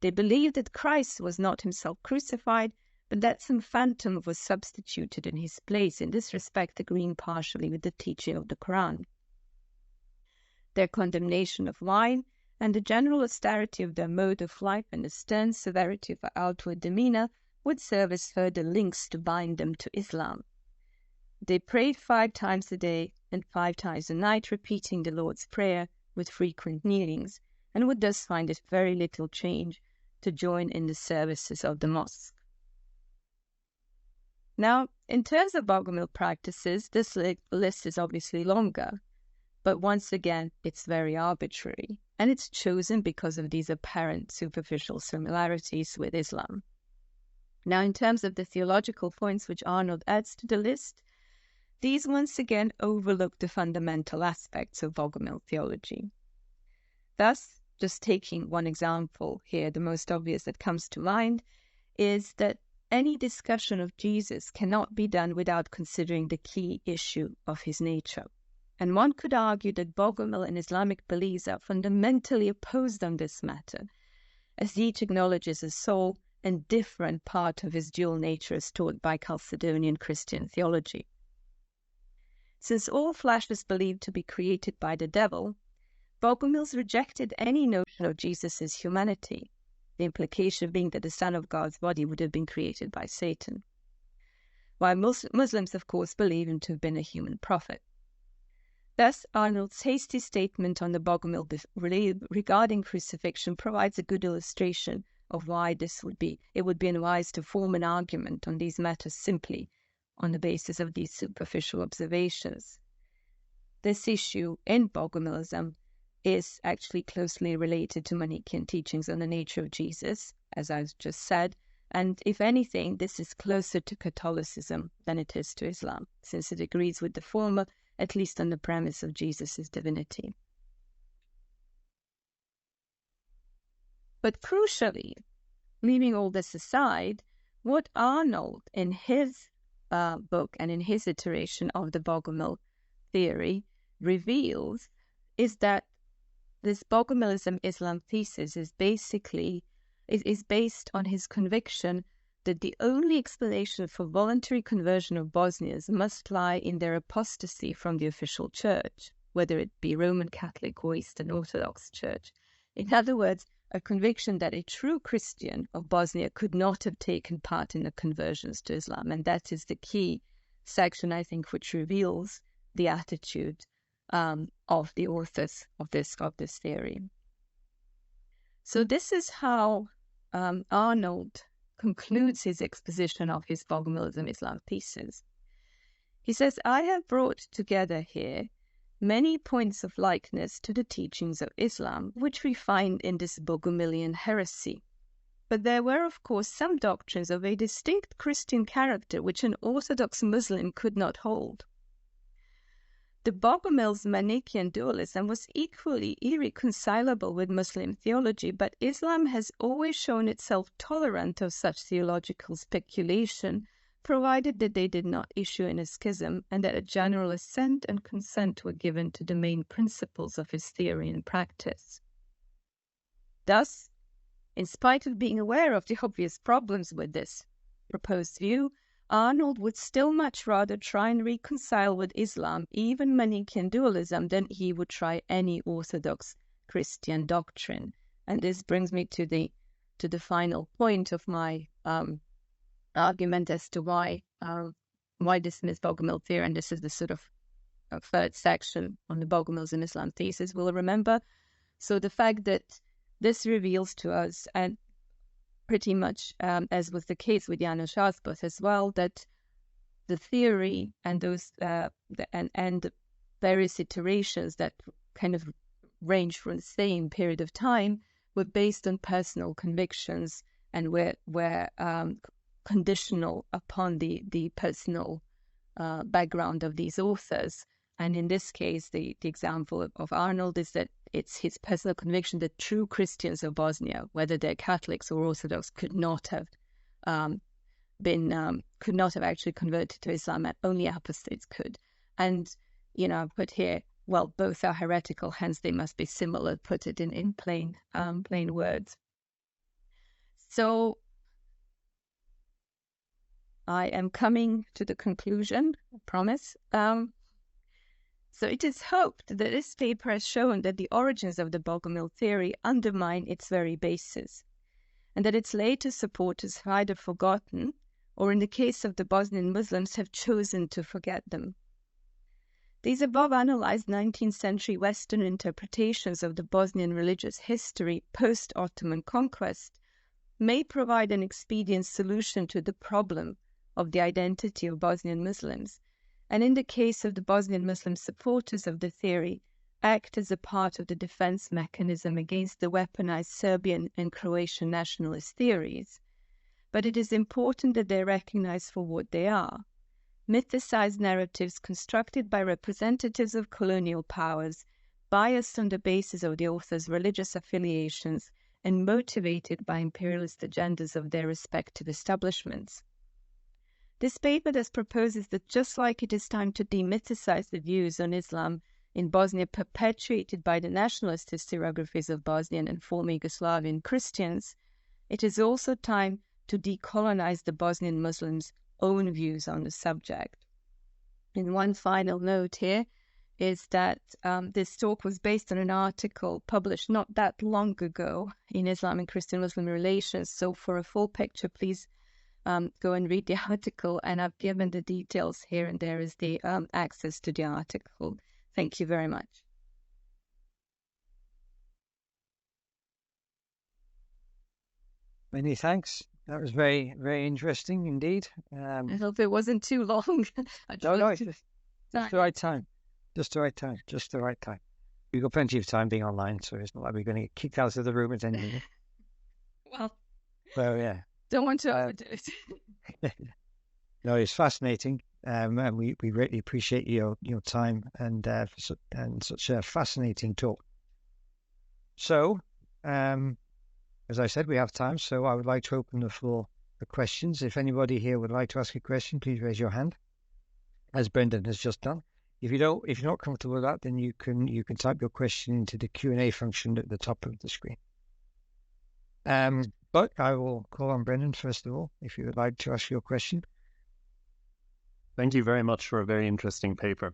They believed that Christ was not himself crucified, but that some phantom was substituted in his place, in this respect agreeing partially with the teaching of the Quran. Their condemnation of wine and the general austerity of their mode of life and the stern severity of their outward demeanor would serve as further links to bind them to Islam. They prayed 5 times a day and 5 times a night, repeating the Lord's Prayer with frequent kneelings, and would thus find it very little change to join in the services of the mosque. Now, in terms of Bogomil practices, this list is obviously longer, but once again, it's very arbitrary, and it's chosen because of these apparent superficial similarities with Islam. Now, in terms of the theological points which Arnold adds to the list, these once again overlook the fundamental aspects of Bogomil theology. Thus, just taking one example here, the most obvious that comes to mind is that any discussion of Jesus cannot be done without considering the key issue of his nature. And one could argue that Bogomil and Islamic beliefs are fundamentally opposed on this matter, as each acknowledges a sole and different part of his dual nature as taught by Chalcedonian Christian theology. Since all flesh is believed to be created by the devil, Bogomil's rejected any notion of Jesus' humanity, the implication being that the Son of God's body would have been created by Satan, while Muslims, of course, believe him to have been a human prophet. Thus, Arnold's hasty statement on the Bogomil regarding crucifixion provides a good illustration of why it would be unwise to form an argument on these matters simply on the basis of these superficial observations. This issue in Bogomilism is actually closely related to Manichaean teachings on the nature of Jesus, as I've just said, and if anything, this is closer to Catholicism than it is to Islam, since it agrees with the former, at least on the premise of Jesus' divinity. But crucially, leaving all this aside, what Arnold, in his book and in his iteration of the Bogomil theory, reveals is that this Bogomilism-Islam thesis is based on his conviction that the only explanation for voluntary conversion of Bosnians must lie in their apostasy from the official church, whether it be Roman Catholic or Eastern Orthodox Church. In other words, a conviction that a true Christian of Bosnia could not have taken part in the conversions to Islam. And that is the key section, I think, which reveals the attitude of the authors of this theory. So this is how Arnold concludes his exposition of his Bogomilism-Islam thesis. He says, I have brought together here many points of likeness to the teachings of Islam, which we find in this Bogomilian heresy. But there were, of course, some doctrines of a distinct Christian character which an Orthodox Muslim could not hold. The Bogomil's Manichaean dualism was equally irreconcilable with Muslim theology, but Islam has always shown itself tolerant of such theological speculation, provided that they did not issue in a schism and that a general assent and consent were given to the main principles of his theory and practice. Thus, in spite of being aware of the obvious problems with this proposed view, Arnold would still much rather try and reconcile with Islam, even Manichaean dualism, than he would try any Orthodox Christian doctrine. And this brings me to the final point of my argument as to why dismiss Bogomil theory, and this is the sort of third section on the Bogomilism Islam thesis, we'll remember. So the fact that this reveals to us, and pretty much as was the case with János Ászböth as well, that the theory and those and various iterations that kind of range from the same period of time were based on personal convictions and were conditional upon the personal background of these authors. And in this case, the example of Arnold is that it's his personal conviction that true Christians of Bosnia, whether they're Catholics or Orthodox, could not have actually converted to Islam, and only apostates could. And I put here, well, both are heretical, hence they must be similar. Put it in plain words. So I am coming to the conclusion, I promise. So it is hoped that this paper has shown that the origins of the Bogomil theory undermine its very basis, and that its later supporters have either forgotten, or in the case of the Bosnian Muslims, have chosen to forget them. These above analyzed 19th century Western interpretations of the Bosnian religious history post-Ottoman conquest may provide an expedient solution to the problem of the identity of Bosnian Muslims, and in the case of the Bosnian Muslim supporters of the theory, act as a part of the defense mechanism against the weaponized Serbian and Croatian nationalist theories. but it is important that they recognize for what they are. Mythicized narratives constructed by representatives of colonial powers, biased on the basis of the author's religious affiliations, and motivated by imperialist agendas of their respective establishments. This paper thus proposes that just like it is time to demythicize the views on Islam in Bosnia perpetuated by the nationalist historiographies of Bosnian and former Yugoslavian Christians, it is also time to decolonize the Bosnian Muslims' own views on the subject. And one final note here is that this talk was based on an article published not that long ago in Islam and Christian Muslim Relations. So for a full picture, please go and read the article, and I've given the details here, and there is the access to the article. Thank you very much. Many thanks. That was very, very interesting indeed. I hope it wasn't too long. No, just the right time. Just the right time. Just the right time. We've got plenty of time being online, so it's not like we're going to get kicked out of the room at any minute. Well, yeah. Don't want to overdo it. No, it's fascinating, and we greatly appreciate your time and such a fascinating talk. So, as I said, we have time, so I would like to open the floor for questions. If anybody here would like to ask a question, please raise your hand, as Brendan has just done. If you're not comfortable with that, then you can type your question into the Q&A function at the top of the screen. But I will call on Brendan first of all, if you would like to ask your question. Thank you very much for a very interesting paper.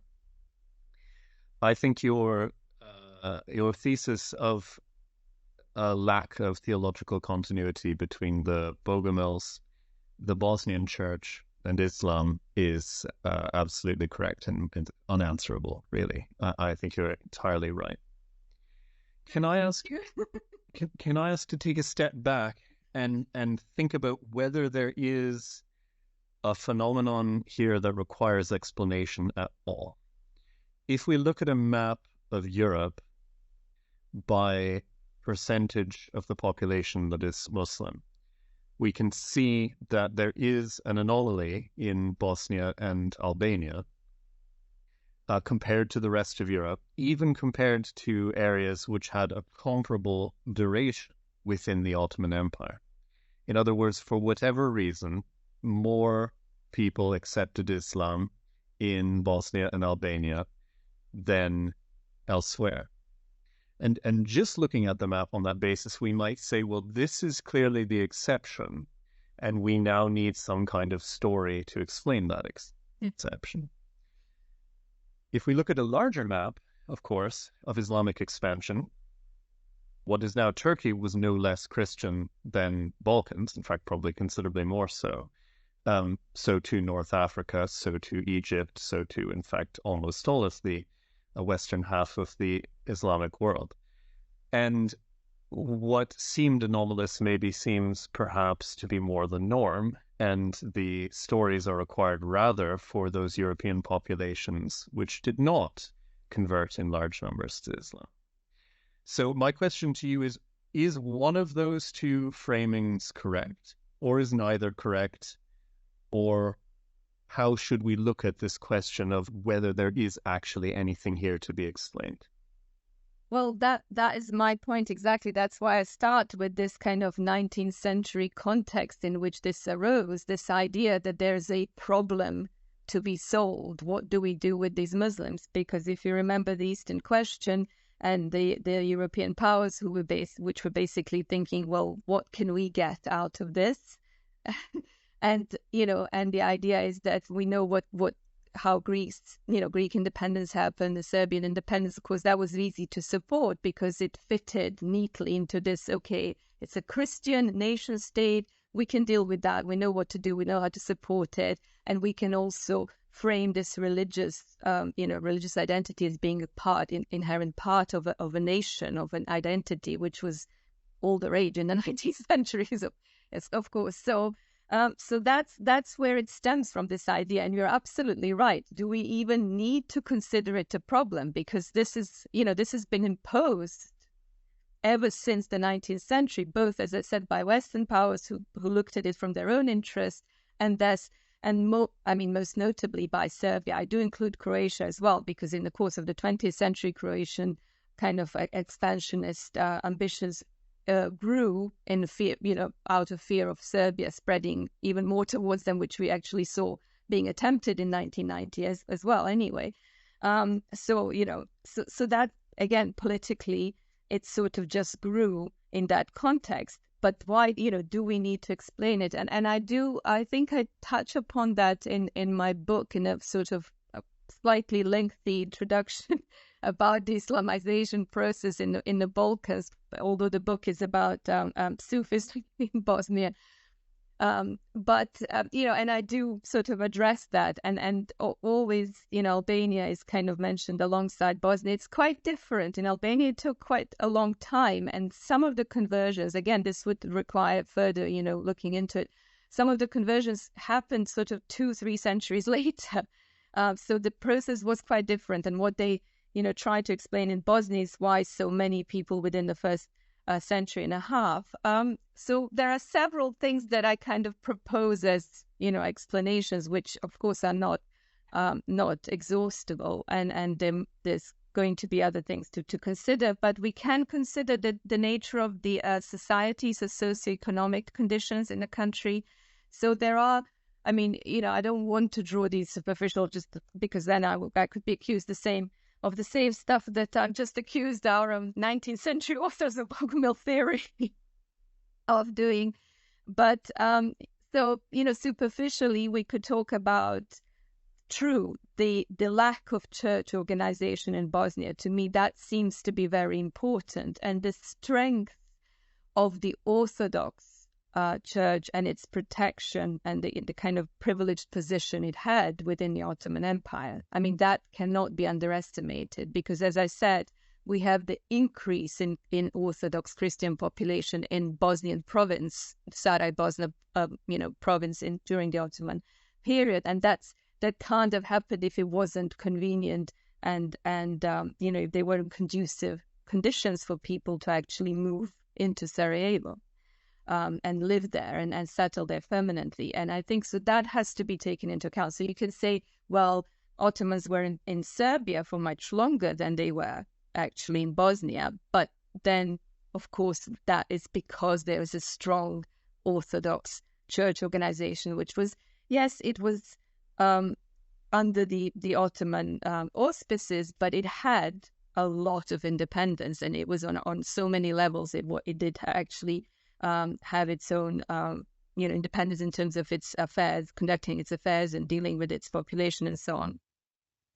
I think your thesis of a lack of theological continuity between the Bogomils, the Bosnian Church, and Islam is absolutely correct and unanswerable, really. I think you're entirely right. Can I ask to take a step back and think about whether there is a phenomenon here that requires explanation at all? If we look at a map of Europe by percentage of the population that is Muslim, we can see that there is an anomaly in Bosnia and Albania compared to the rest of Europe, even compared to areas which had a comparable duration within the Ottoman Empire. In other words, for whatever reason, more people accepted Islam in Bosnia and Albania than elsewhere. And just looking at the map on that basis, we might say, well, this is clearly the exception, and we now need some kind of story to explain that exception. If we look at a larger map, of course, of Islamic expansion, what is now Turkey was no less Christian than Balkans, in fact, probably considerably more so. So to North Africa, so to Egypt, so to, in fact, almost all of the western half of the Islamic world. And what seemed anomalous maybe seems perhaps to be more the norm, and the stories are required rather for those European populations which did not convert in large numbers to Islam. So my question to you is one of those two framings correct, or is neither correct, or how should we look at this question of whether there is actually anything here to be explained? Well, that is my point exactly. That's why I start with this kind of 19th century context in which this arose, this idea that there's a problem to be solved. What do we do with these Muslims? Because if you remember the Eastern question and the European powers which were basically thinking, well, what can we get out of this? And the idea is that we know how Greek independence happened, the Serbian independence. Of course, that was easy to support because it fitted neatly into this. Okay, it's a Christian nation state. We can deal with that. We know what to do. We know how to support it, and we can also frame this religious identity as being inherent part of a nation, of an identity, which was all the rage in the 19th century. So, yes, of course. So that's where it stems from, this idea. And you're absolutely right. Do we even need to consider it a problem? Because this has been imposed ever since the 19th century, both, as I said, by Western powers who looked at it from their own interest, and most notably by Serbia. I do include Croatia as well, because in the course of the 20th century, Croatian kind of expansionist ambitions grew in fear, out of fear of Serbia spreading even more towards them, which we actually saw being attempted in 1990 as well. Anyway, so that again politically, it sort of just grew in that context. But why, do we need to explain it? And I think I touch upon that in my book in a sort of a slightly lengthy introduction about the Islamization process in the Balkans, although the book is about Sufism in Bosnia. And I do sort of address that, and always, Albania is kind of mentioned alongside Bosnia. It's quite different. In Albania, it took quite a long time, and some of the conversions, again, this would require further, looking into it. Some of the conversions happened sort of 2-3 centuries later. So the process was quite different, and what they, try to explain in Bosnia is why so many people within the first century and a half. So there are several things that I kind of propose as, explanations, which of course are not exhaustible, and there's going to be other things to consider, but we can consider the nature of the societies, the socioeconomic conditions in the country. So there are, I don't want to draw these superficial, just because then I could be accused of the same stuff that I've just accused our 19th century authors of Bogomil theory of doing. But so, superficially, we could talk about the lack of church organization in Bosnia. To me, that seems to be very important. And the strength of the Orthodox church and its protection and the kind of privileged position it had within the Ottoman Empire. That cannot be underestimated, because, as I said, we have the increase in Orthodox Christian population in Bosnian province, Sarajevo, province during the Ottoman period, and that can't have happened if it wasn't convenient and if they weren't conducive conditions for people to actually move into Sarajevo. And live there and settle there permanently. And I think so that has to be taken into account. So you can say, well, Ottomans were in Serbia for much longer than they were actually in Bosnia. But then, of course, that is because there was a strong Orthodox church organization, which was, yes, it was under the Ottoman auspices, but it had a lot of independence, and it was on so many levels. It did actually have its own, independence in terms of its affairs, conducting its affairs and dealing with its population and so on.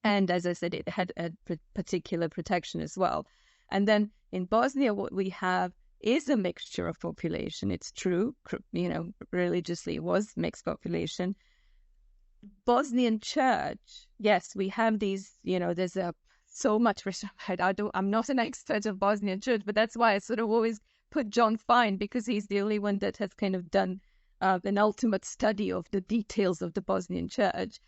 And as I said, it had a particular protection as well. And then in Bosnia, what we have is a mixture of population. It's true, religiously it was mixed population. Bosnian church, yes, we have these, there's so much research. I'm not an expert of Bosnian church, but that's why I sort of always put John Fine, because he's the only one that has kind of done an ultimate study of the details of the Bosnian church.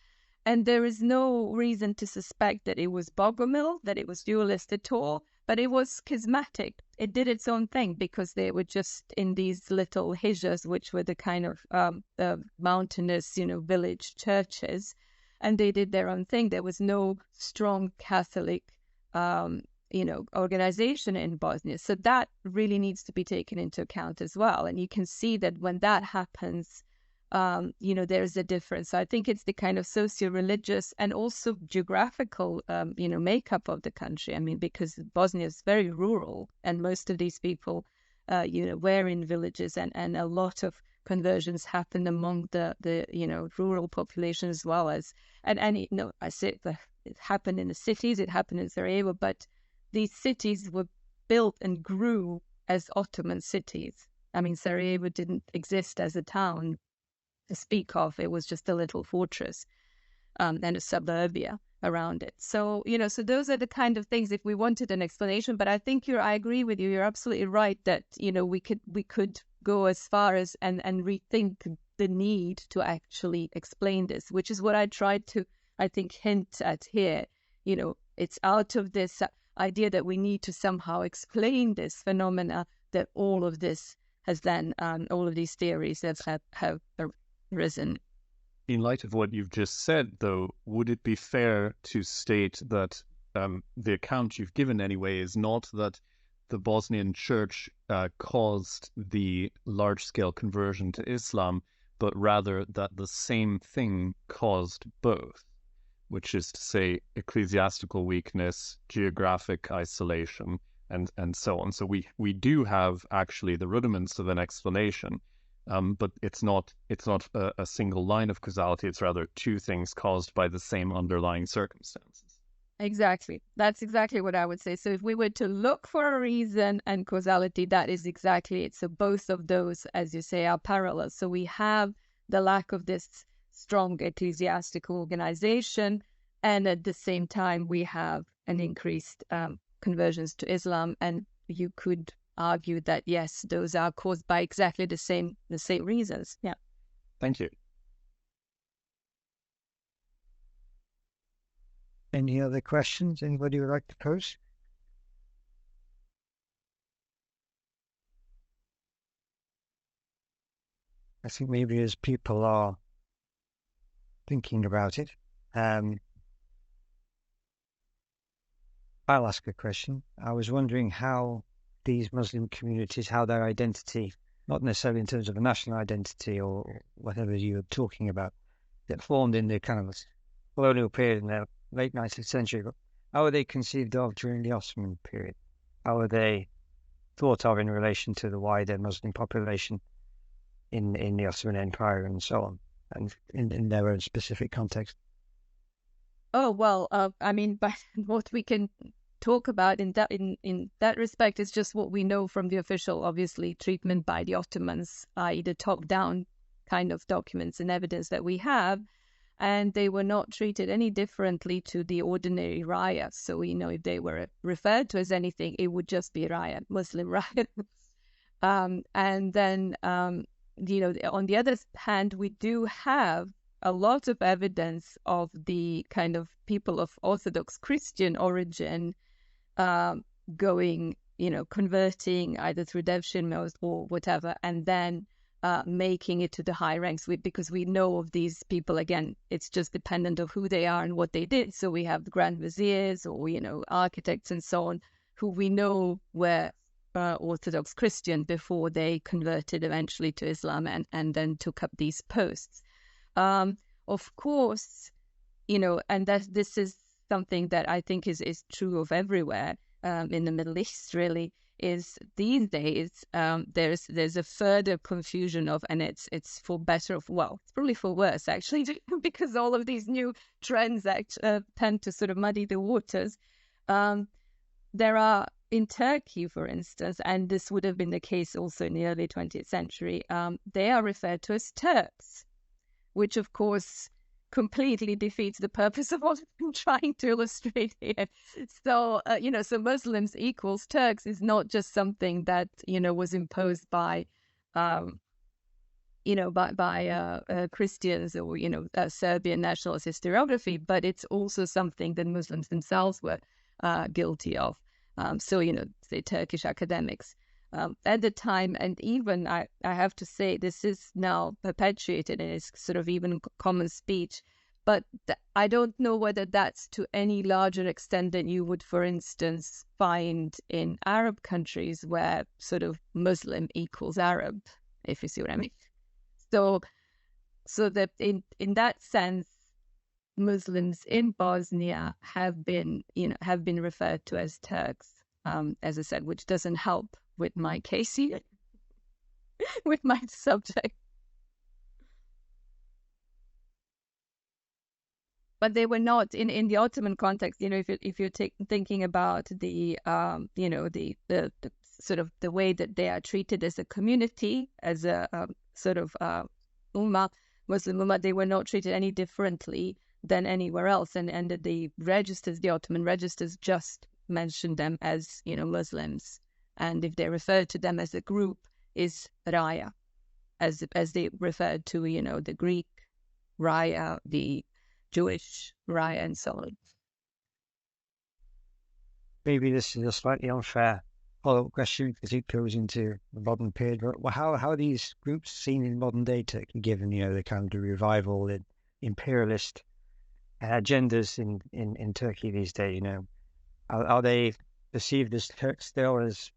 And there is no reason to suspect that it was Bogomil, that it was dualist at all, but it was schismatic. It did its own thing, because they were just in these little hijras, which were the kind of mountainous, village churches, and they did their own thing. There was no strong Catholic organization in Bosnia. So that really needs to be taken into account as well. And you can see that when that happens, there's a difference. So I think it's the kind of socio-religious and also geographical, makeup of the country. Because Bosnia is very rural, and most of these people, were in villages, and a lot of conversions happened among the rural population as well as, I say it happened in the cities, it happened in Sarajevo, but these cities were built and grew as Ottoman cities. Sarajevo didn't exist as a town to speak of. It was just a little fortress and a suburbia around it. So, so those are the kind of things, if we wanted an explanation. But I think I agree with you. You're absolutely right that, we could go as far as and rethink the need to actually explain this, which is what I tried to, I think, hint at here. It's out of this. idea that we need to somehow explain this phenomena, that all of this has then, all of these theories have arisen. In light of what you've just said, though, would it be fair to state that the account you've given anyway is not that the Bosnian church caused the large-scale conversion to Islam, but rather that the same thing caused both, which is to say ecclesiastical weakness, geographic isolation, and so on. So we do have actually the rudiments of an explanation, but it's not a single line of causality. It's rather two things caused by the same underlying circumstances. Exactly. That's exactly what I would say. So if we were to look for a reason and causality, that is exactly it. So both of those, as you say, are parallel. So we have the lack of this strong ecclesiastical organization, and at the same time we have an increased conversions to Islam. And you could argue that yes, those are caused by exactly the same reasons. Yeah. Thank you. Any other questions anybody would like to pose? I think maybe as people are thinking about it, I'll ask a question. I was wondering how these Muslim communities, how their identity, not necessarily in terms of a national identity or whatever you were talking about, that formed in the kind of colonial period in the late 19th century, but how are they conceived of during the Ottoman period? How are they thought of in relation to the wider Muslim population in the Ottoman Empire and so on, and in their own specific context? Oh, well, I mean, but what we can talk about in that respect is just what we know from the official, obviously, treatment by the Ottomans, i.e. the top-down kind of documents and evidence that we have. And they were not treated any differently to the ordinary raya. So, if they were referred to as anything, it would just be raya, Muslim raya. And then, on the other hand, we do have a lot of evidence of the kind of people of Orthodox Christian origin going, converting either through devshirme or whatever, and then making it to the high ranks, because we know of these people. Again, it's just dependent of who they are and what they did. So we have the grand viziers or architects and so on, who we know were Orthodox Christian before they converted eventually to Islam and then took up these posts. Of course, and this is something that I think is true of everywhere in the Middle East, really, is these days there's a further confusion of, and it's for better of, well, it's probably for worse actually, because all of these new trends tend to sort of muddy the waters. There are, in Turkey, for instance, and this would have been the case also in the early 20th century, they are referred to as Turks, which of course completely defeats the purpose of what I'm trying to illustrate here. So, so Muslims equals Turks is not just something that, was imposed by, Christians or, Serbian nationalist historiography, but it's also something that Muslims themselves were guilty of. So, say Turkish academics at the time, and even I have to say, this is now perpetuated and it's sort of even common speech, but I don't know whether that's to any larger extent than you would, for instance, find in Arab countries where sort of Muslim equals Arab, if you see what I mean. So that in that sense, Muslims in Bosnia have been referred to as Turks, as I said, which doesn't help with my case here, with my subject. But they were not in the Ottoman context. If you're thinking about the the sort of the way that they are treated as a community, as a sort of ummah, Muslim ummah, they were not treated any differently than anywhere else. And the registers, the Ottoman registers, just mentioned them as Muslims. And if they referred to them as a group, is Raya, as they referred to the Greek Raya, the Jewish Raya, and so on. maybe this is a slightly unfair follow-up question because it goes into the modern period. But how are these groups seen in modern day Turkey, given the kind of the revival and imperialist agendas in Turkey these days? Are they perceived as Turks still as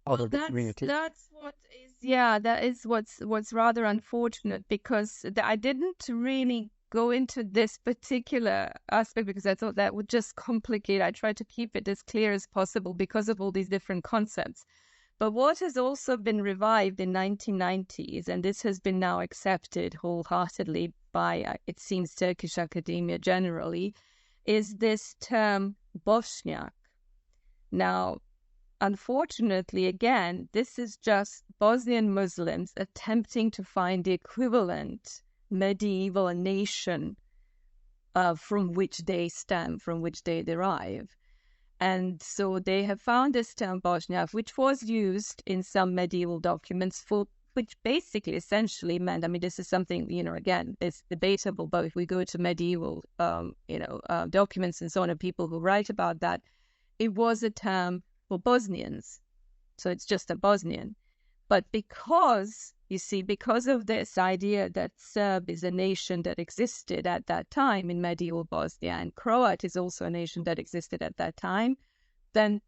other communities? That's what is, yeah, that is what's rather unfortunate, because I didn't really go into this particular aspect because I thought that would just complicate. I tried to keep it as clear as possible because of all these different concepts. But what has also been revived in 1990s, and this has been now accepted wholeheartedly by, it seems, Turkish academia generally, is this term Bosniak. Now, unfortunately, again, this is just Bosnian Muslims attempting to find the equivalent medieval nation from which they stem, from which they derive. And so they have found this term Bosniak, which was used in some medieval documents which basically essentially meant, I mean, this is something, again, it's debatable, but if we go to medieval, documents and so on, and people who write about that, it was a term for Bosnians. So it's just a Bosnian. But because of this idea that Serb is a nation that existed at that time in medieval Bosnia, and Croat is also a nation that existed at that time, then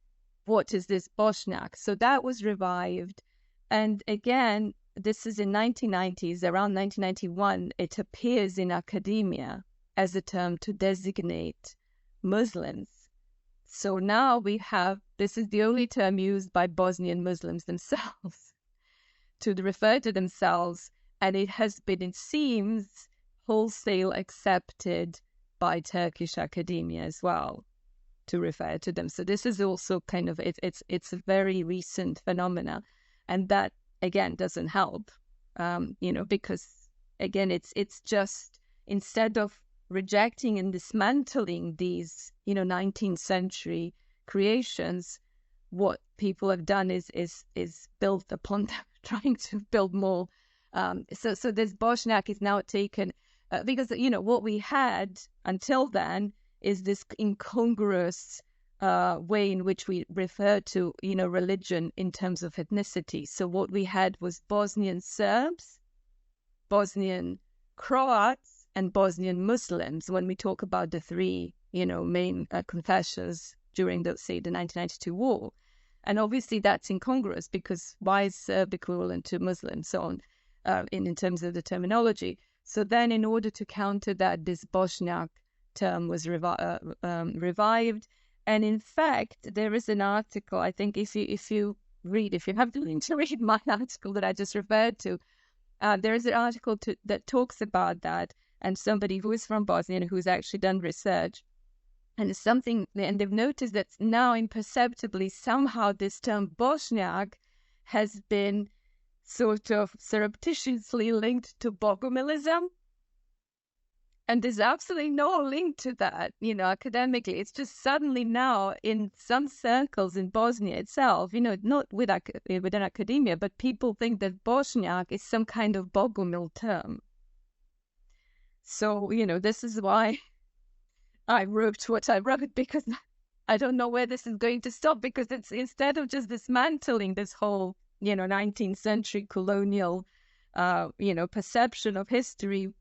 what is this Bosniak? So that was revived. And again, this is in 1990s, around 1991, it appears in academia as a term to designate Muslims. So now this is the only term used by Bosnian Muslims themselves to refer to themselves, and it has been, it seems, wholesale accepted by Turkish academia as well to refer to them. So this is also kind of, it's a very recent phenomena, and that again doesn't help, because again it's just, instead of rejecting and dismantling these 19th century creations, what people have done is built upon them, trying to build more. So this Bosniak is now taken because what we had until then is this incongruous way in which we refer to religion in terms of ethnicity. So what we had was Bosnian Serbs, Bosnian Croats, and Bosnian Muslims when we talk about the three main confessions during the 1992 war. And obviously that's incongruous, because why is Serb equivalent to Muslim, so on, in terms of the terminology. So then, in order to counter that, this Bosniak term was revived. And in fact, there is an article, I think if you have the link to read my article that I just referred to, there is an article that talks about that, and somebody who is from Bosnia and who's actually done research. And it's something, and they've noticed that now imperceptibly somehow this term Bosniak has been sort of surreptitiously linked to Bogomilism. And there's absolutely no link to that, academically. It's just suddenly now in some circles in Bosnia itself, not within academia, but people think that Bosniak is some kind of Bogomil term. So, this is why I wrote what I wrote, because I don't know where this is going to stop, because it's, instead of just dismantling this whole, 19th century colonial, perception of history,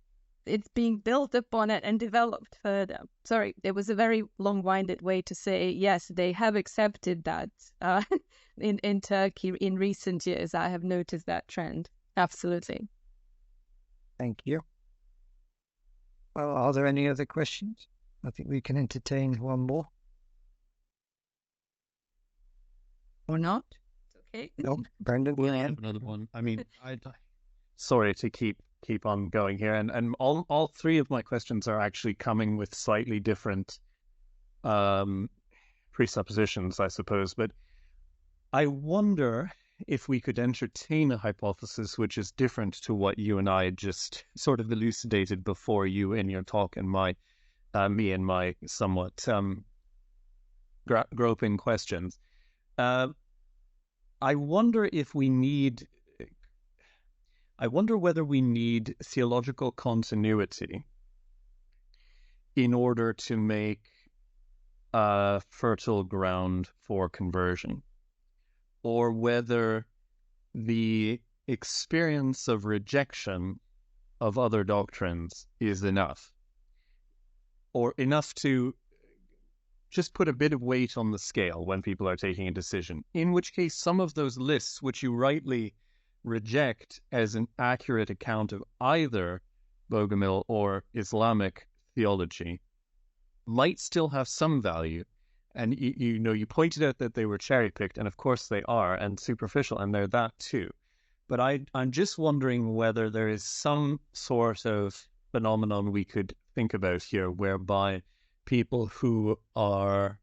it's being built upon it and developed further. Sorry, it was a very long-winded way to say, yes, they have accepted that in Turkey in recent years. I have noticed that trend. Absolutely. Thank you. Well, are there any other questions? I think we can entertain one more. Or not? It's okay. No, Brendan? We'll have another one. I mean, sorry to keep on going here, and all three of my questions are actually coming with slightly different presuppositions, I suppose. But I wonder if we could entertain a hypothesis which is different to what you and I just sort of elucidated before, you in your talk and me and my somewhat groping questions. I wonder whether we need theological continuity in order to make a fertile ground for conversion, or whether the experience of rejection of other doctrines is enough, or enough to just put a bit of weight on the scale when people are taking a decision, in which case some of those lists, which you rightly reject as an accurate account of either Bogomil or Islamic theology, might still have some value. And you pointed out that they were cherry-picked, and of course they are, and superficial, and they're that too. But I'm just wondering whether there is some sort of phenomenon we could think about here whereby people who are,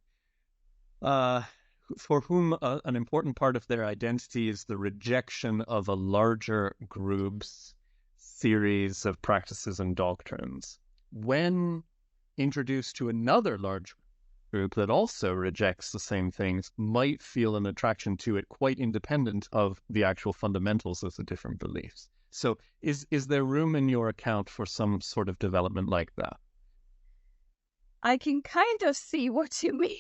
for whom an important part of their identity is the rejection of a larger group's series of practices and doctrines, when introduced to another large group that also rejects the same things, might feel an attraction to it quite independent of the actual fundamentals of the different beliefs. So is there room in your account for some sort of development like that? I can kind of see what you mean,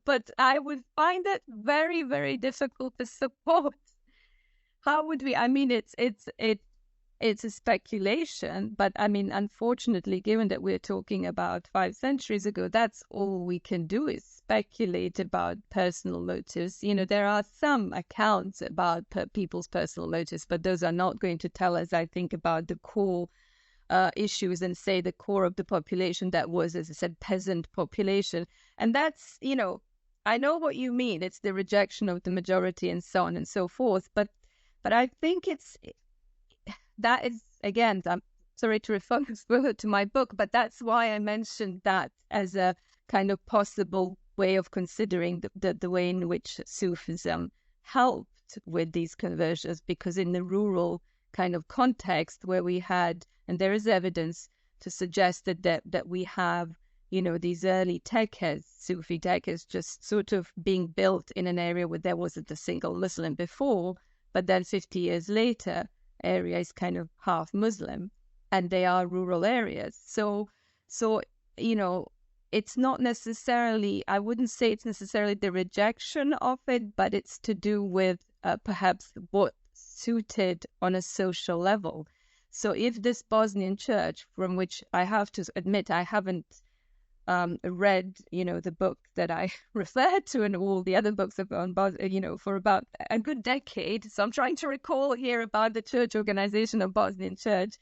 but I would find it very, very difficult to support. How would we? I mean, it's a speculation, but I mean, unfortunately, given that we're talking about 5 centuries ago, that's all we can do is speculate about personal motives. There are some accounts about people's personal motives, but those are not going to tell us, I think, about the core issues and say the core of the population that was, as I said, peasant population. And that's, I know what you mean. It's the rejection of the majority and so on and so forth. But I think that is, again, I'm sorry to refer to my book, but that's why I mentioned that as a kind of possible way of considering the way in which Sufism helped with these conversions, because in the rural kind of context where we had, and there is evidence to suggest that we have, these early tekkes, Sufi tekkes, just sort of being built in an area where there wasn't a single Muslim before, but then 50 years later, area is kind of half Muslim, and they are rural areas. So it's not necessarily, I wouldn't say it's necessarily the rejection of it, but it's to do with perhaps what suited on a social level. So if this Bosnian church, from which I have to admit I haven't read, the book that I referred to and all the other books on Bosnia, for about a good decade. So I'm trying to recall here about the church organization of Bosnian Church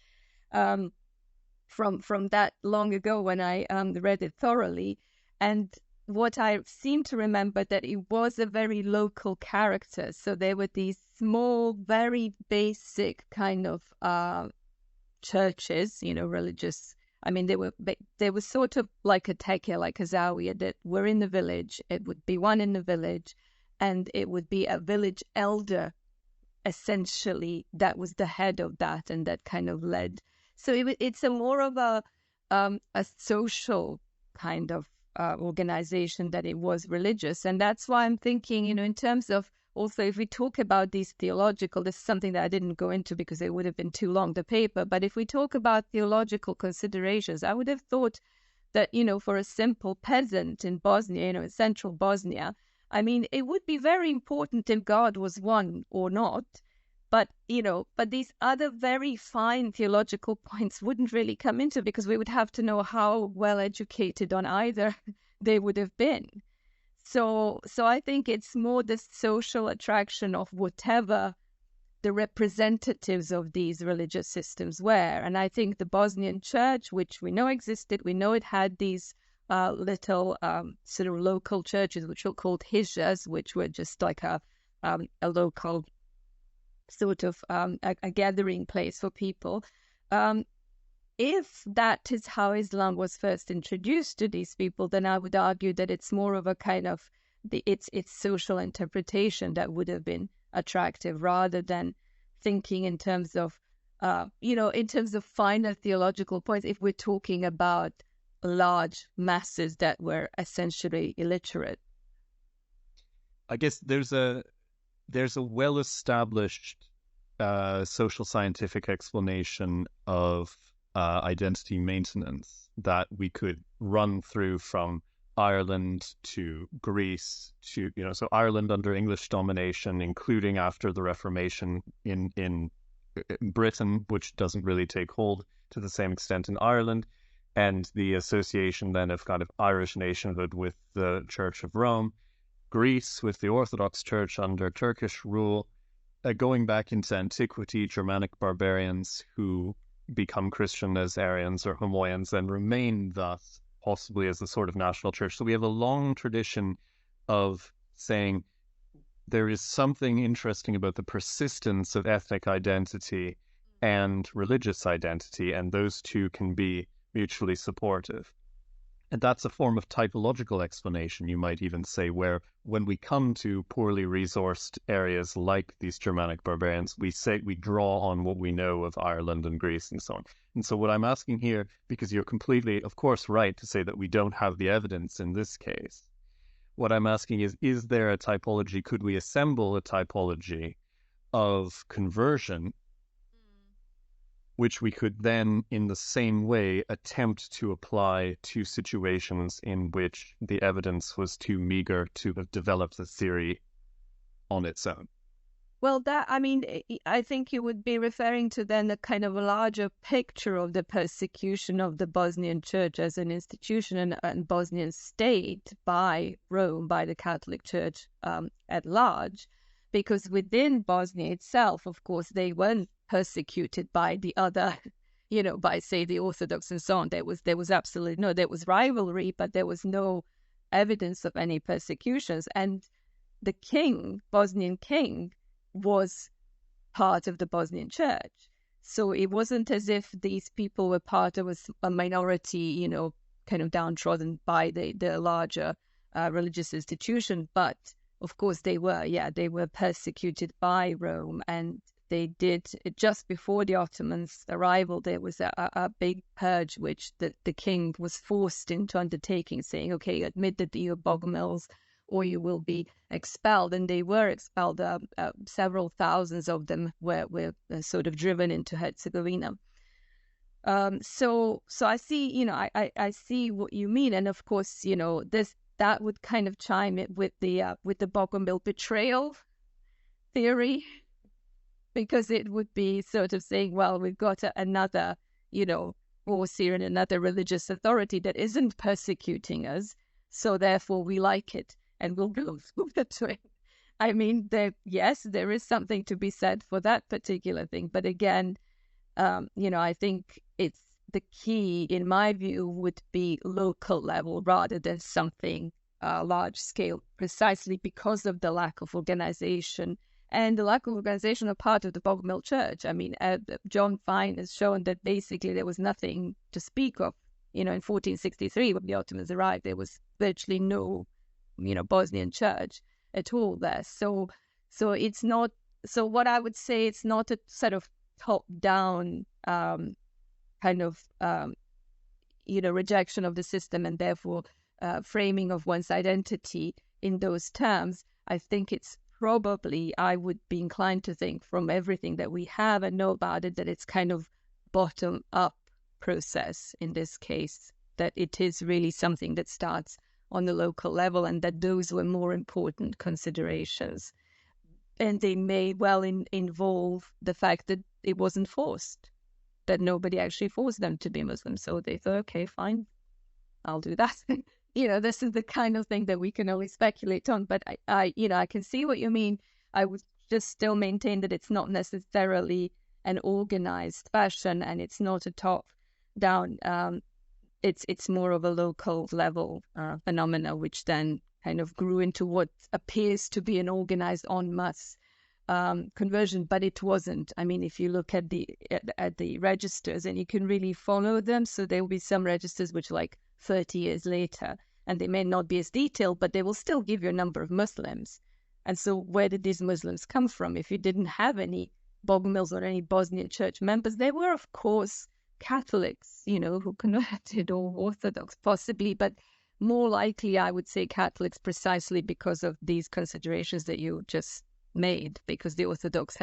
from that long ago when I read it thoroughly. And what I seem to remember, that it was a very local character. So there were these small, very basic kind of churches, religious. I mean, they were sort of like a tekke, like a zawiya, that were in the village. It would be one in the village, and it would be a village elder, essentially, that was the head of that, and that kind of led. So it's a more of a social kind of organization than it was religious. And that's why I'm thinking, in terms of, also, if we talk about these theological, this is something that I didn't go into because it would have been too long, the paper, but if we talk about theological considerations, I would have thought that, for a simple peasant in Bosnia, in central Bosnia, I mean, it would be very important if God was one or not, but these other very fine theological points wouldn't really come into, because we would have to know how well educated on either they would have been. So I think it's more the social attraction of whatever the representatives of these religious systems were. And I think the Bosnian church, which we know existed, we know it had these little sort of local churches, which were called hijjas, which were just like a local sort of a gathering place for people. If that is how Islam was first introduced to these people, then I would argue that it's more of a kind of its social interpretation that would have been attractive, rather than thinking in terms of, in terms of finer theological points, if we're talking about large masses that were essentially illiterate. I guess there's a well-established social scientific explanation of identity maintenance that we could run through from Ireland to Greece to, so Ireland under English domination, including after the Reformation in Britain, which doesn't really take hold to the same extent in Ireland, and the association then of kind of Irish nationhood with the Church of Rome, Greece with the Orthodox Church under Turkish rule, going back into antiquity, Germanic barbarians who become Christian as Arians or Homoians and remain thus possibly as a sort of national church. So we have a long tradition of saying there is something interesting about the persistence of ethnic identity and religious identity, and those two can be mutually supportive. And that's a form of typological explanation, you might even say, where when we come to poorly resourced areas like these Germanic barbarians, we draw on what we know of Ireland and Greece and so on. And so what I'm asking here, because you're completely, of course, right to say that we don't have the evidence in this case, what I'm asking is there a typology? Could we assemble a typology of conversion which we could then, in the same way, attempt to apply to situations in which the evidence was too meager to have developed the theory on its own? Well, I think you would be referring to then a kind of a larger picture of the persecution of the Bosnian Church as an institution and Bosnian state by Rome, by the Catholic Church at large. Because within Bosnia itself, of course, they weren't persecuted by the other, by, say, the Orthodox and so on. There was absolutely no, there was rivalry, but there was no evidence of any persecutions. And the Bosnian king, was part of the Bosnian Church. So it wasn't as if these people were part of a minority, kind of downtrodden by the larger religious institution. But of course they were persecuted by Rome, and they did, just before the Ottomans' arrival, there was a big purge which the king was forced into undertaking, saying, okay, admit that you're Bogomils or you will be expelled. And they were expelled. Several thousands of them were sort of driven into Herzegovina. So I see, I see what you mean. And of course, that would kind of chime it with the Bogomil betrayal theory, because it would be sort of saying, well, we've got another, force here and another religious authority that isn't persecuting us, so therefore we like it and we'll go through to it. I mean, yes, there is something to be said for that particular thing, but again, I think it's the key, in my view, would be local level rather than something large scale, precisely because of the lack of organization. And the lack of organization are part of the Bogomil Church. I mean, John Fine has shown that basically there was nothing to speak of. In 1463, when the Ottomans arrived, there was virtually no, Bosnian church at all there. So it's not. So what I would say, it's not a sort of top-down kind of rejection of the system and therefore framing of one's identity in those terms. I think it's probably, I would be inclined to think, from everything that we have and know about it, that it's kind of bottom-up process in this case, that it is really something that starts on the local level, and that those were more important considerations. And they may well involve the fact that it wasn't forced, that nobody actually forced them to be Muslim. So they thought, okay, fine, I'll do that. This is the kind of thing that we can only speculate on. But I can see what you mean. I would just still maintain that it's not necessarily an organized fashion, and it's not a top-down. It's more of a local level phenomena, which then kind of grew into what appears to be an organized en masse conversion, but it wasn't. I mean, if you look at the registers, and you can really follow them, so there will be some registers which are like 30 years later, and they may not be as detailed, but they will still give you a number of Muslims. And so where did these Muslims come from? If you didn't have any Bogomils or any Bosnian church members, there were, of course, Catholics, who converted, or Orthodox possibly, but more likely, I would say, Catholics, precisely because of these considerations that you just made, because the Orthodox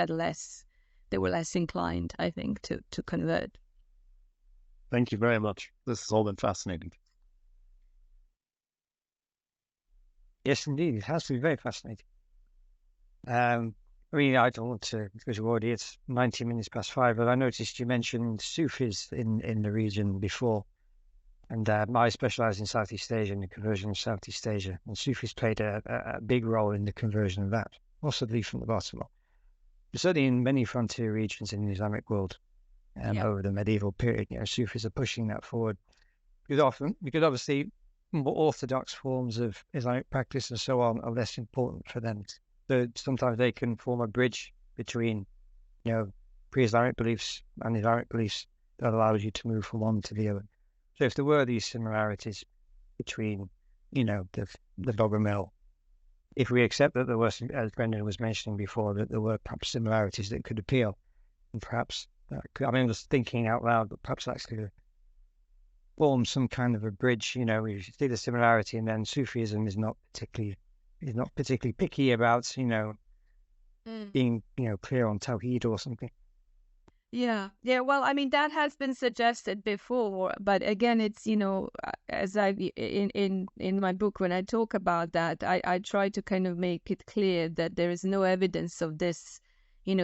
they were less inclined, I think, to convert. Thank you very much. This has all been fascinating. Yes, indeed. It has been very fascinating. I mean, I don't want to, because already it's 90 minutes past 5, but I noticed you mentioned Sufis in the region before. And I specialize in Southeast Asia and the conversion of Southeast Asia. And Sufis played a big role in the conversion of that, possibly from the bottom up. But certainly in many frontier regions in the Islamic world over the medieval period, Sufis are pushing that forward. Because obviously more orthodox forms of Islamic practice and so on are less important for them. So sometimes they can form a bridge between, pre-Islamic beliefs and Islamic beliefs that allows you to move from one to the other. So if there were these similarities between, the Bogomil, if we accept that there was, as Brendan was mentioning before, that there were perhaps similarities that could appeal, and perhaps, I'm just thinking out loud, but perhaps that's going to form some kind of a bridge. We see the similarity, and then Sufism is not particularly picky about, being, clear on Tawheed or something. Yeah. Well, I mean, that has been suggested before, but again, it's, as in my book, when I talk about that, I try to kind of make it clear that there is no evidence of this,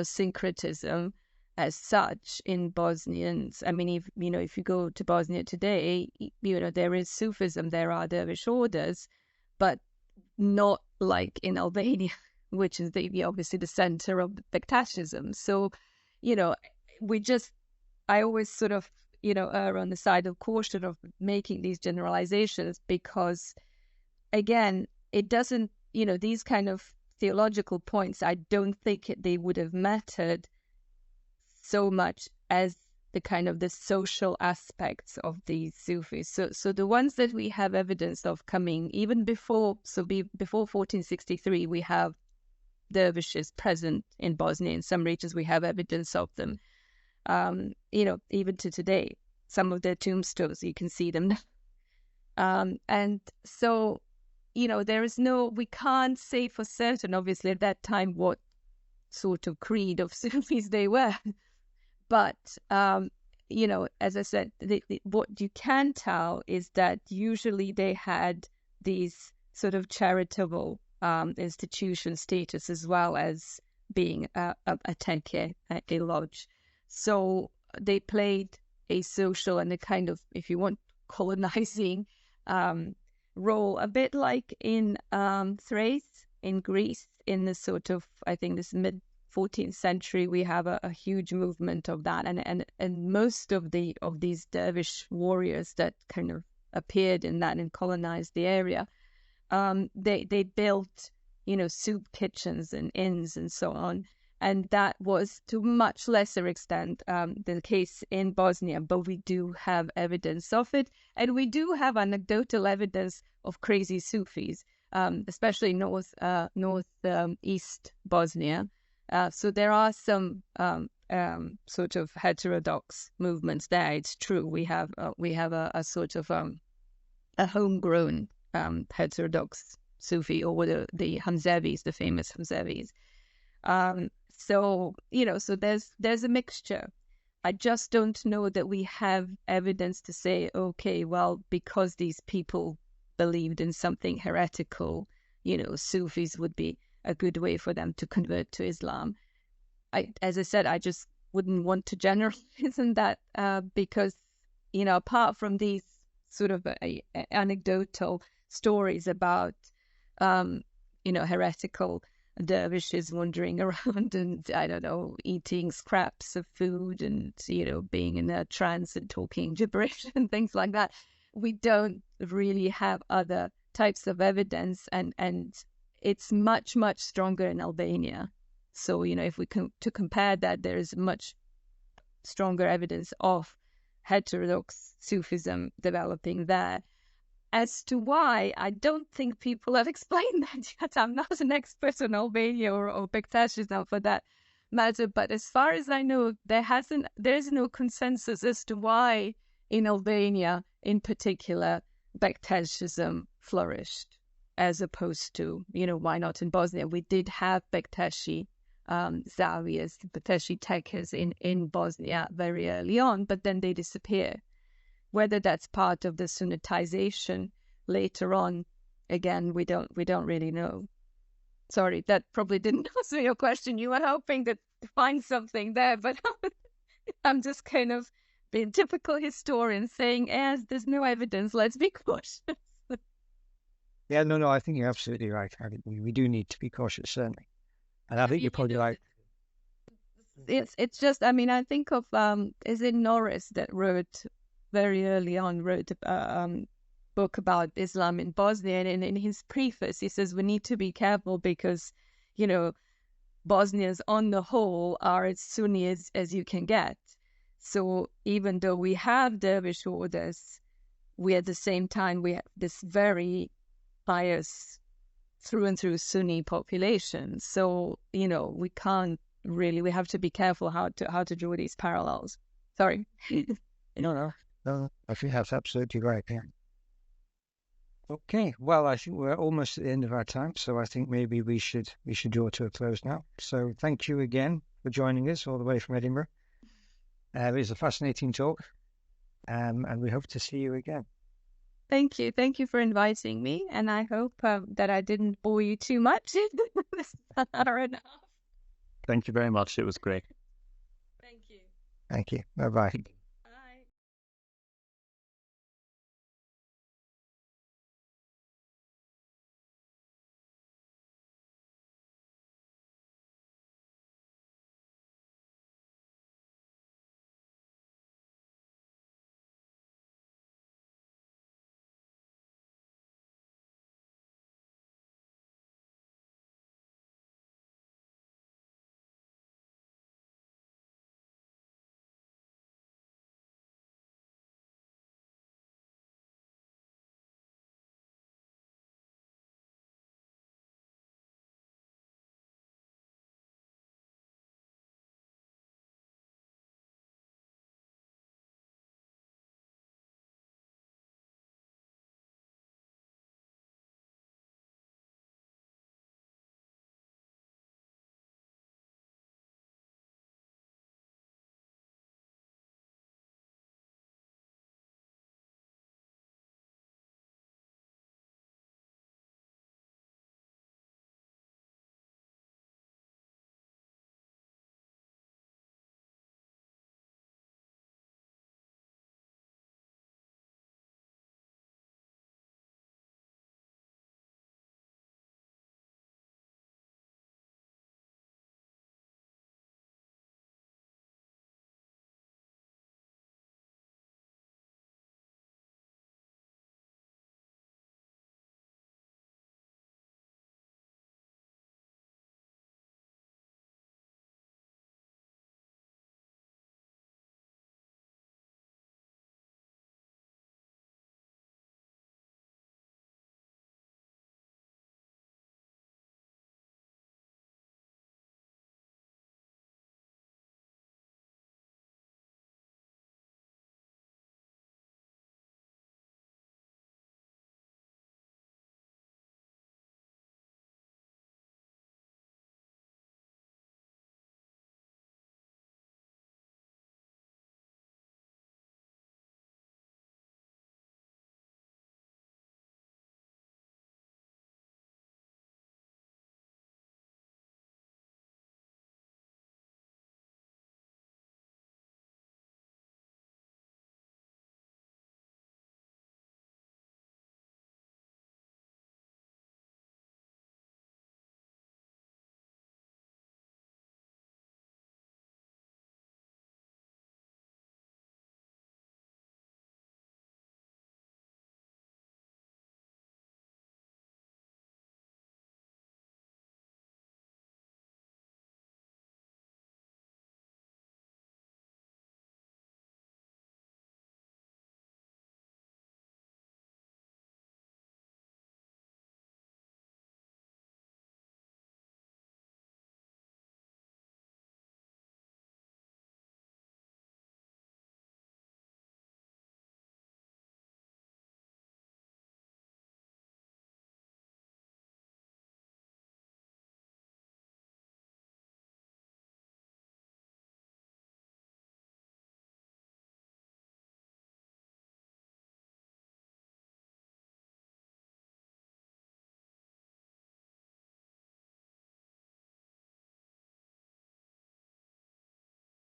syncretism as such in Bosnians. I mean, if you go to Bosnia today, there is Sufism, there are dervish orders, but not like in Albania, which is obviously the center of Bektashism. So, I always sort of, err on the side of caution of making these generalizations because, again, it doesn't, these kind of theological points, I don't think they would have mattered so much as the kind of the social aspects of these Sufis. So the ones that we have evidence of coming even before 1463, we have dervishes present in Bosnia. In some regions, we have evidence of them. Even to today, some of their tombstones, you can see them. And so, we can't say for certain, obviously, at that time, what sort of creed of Sufis they were. But, as I said, what you can tell is that usually they had these sort of charitable institution status as well as being a tekke, a lodge. So they played a social and a kind of, if you want, colonizing role, a bit like in Thrace in Greece in the sort of, I think, this mid-14th century. We have a huge movement of that, and most of these dervish warriors that kind of appeared in that and colonized the area, they built, soup kitchens and inns and so on. And that was to much lesser extent the case in Bosnia, but we do have evidence of it. And we do have anecdotal evidence of crazy Sufis, especially northeast Bosnia. So there are some sort of heterodox movements there. It's true. We have a sort of a homegrown heterodox Sufi, or the Hamzevis, the famous Hamzevis. So there's a mixture. I just don't know that we have evidence to say, okay, well, because these people believed in something heretical, Sufis would be a good way for them to convert to Islam. As I said, I just wouldn't want to generalize in that because, apart from these sort of anecdotal stories about, heretical dervishes wandering around and, I don't know, eating scraps of food and, being in a trance and talking gibberish and things like that, we don't really have other types of evidence, and it's much, much stronger in Albania. So, if we to compare that, there is much stronger evidence of heterodox Sufism developing there. As to why, I don't think people have explained that yet. I'm not an expert on Albania or Bektashism for that matter, but as far as I know, there's no consensus as to why in Albania, in particular, Bektashism flourished, as opposed to, why not in Bosnia? We did have Bektashi Zawiyas, Bektashi tekkes in Bosnia very early on, but then they disappear. Whether that's part of the Sunnitization later on again, we don't really know. Sorry, that probably didn't answer your question. You were hoping to find something there, but I'm just kind of being typical historian saying, as there's no evidence, let's be cautious. Yeah, no, I think you're absolutely right. I think we do need to be cautious, certainly. And I think you're probably right. It's just, I mean, I think of is it Norris that wrote very early on a book about Islam in Bosnia, and in his preface he says we need to be careful because, you know, Bosnians on the whole are as Sunni as you can get. So even though we have dervish orders, we at the same time we have this very pious through and through Sunni population. So, you know, we can't really, we have to be careful how to draw these parallels. Sorry. No, I think that's absolutely right. Yeah. Okay, well, I think we're almost at the end of our time, so I think maybe we should draw to a close now. So thank you again for joining us all the way from Edinburgh. It was a fascinating talk, and we hope to see you again. Thank you for inviting me, and I hope that I didn't bore you too much. This hour and a half. Thank you very much. It was great. Thank you. Thank you. Bye-bye.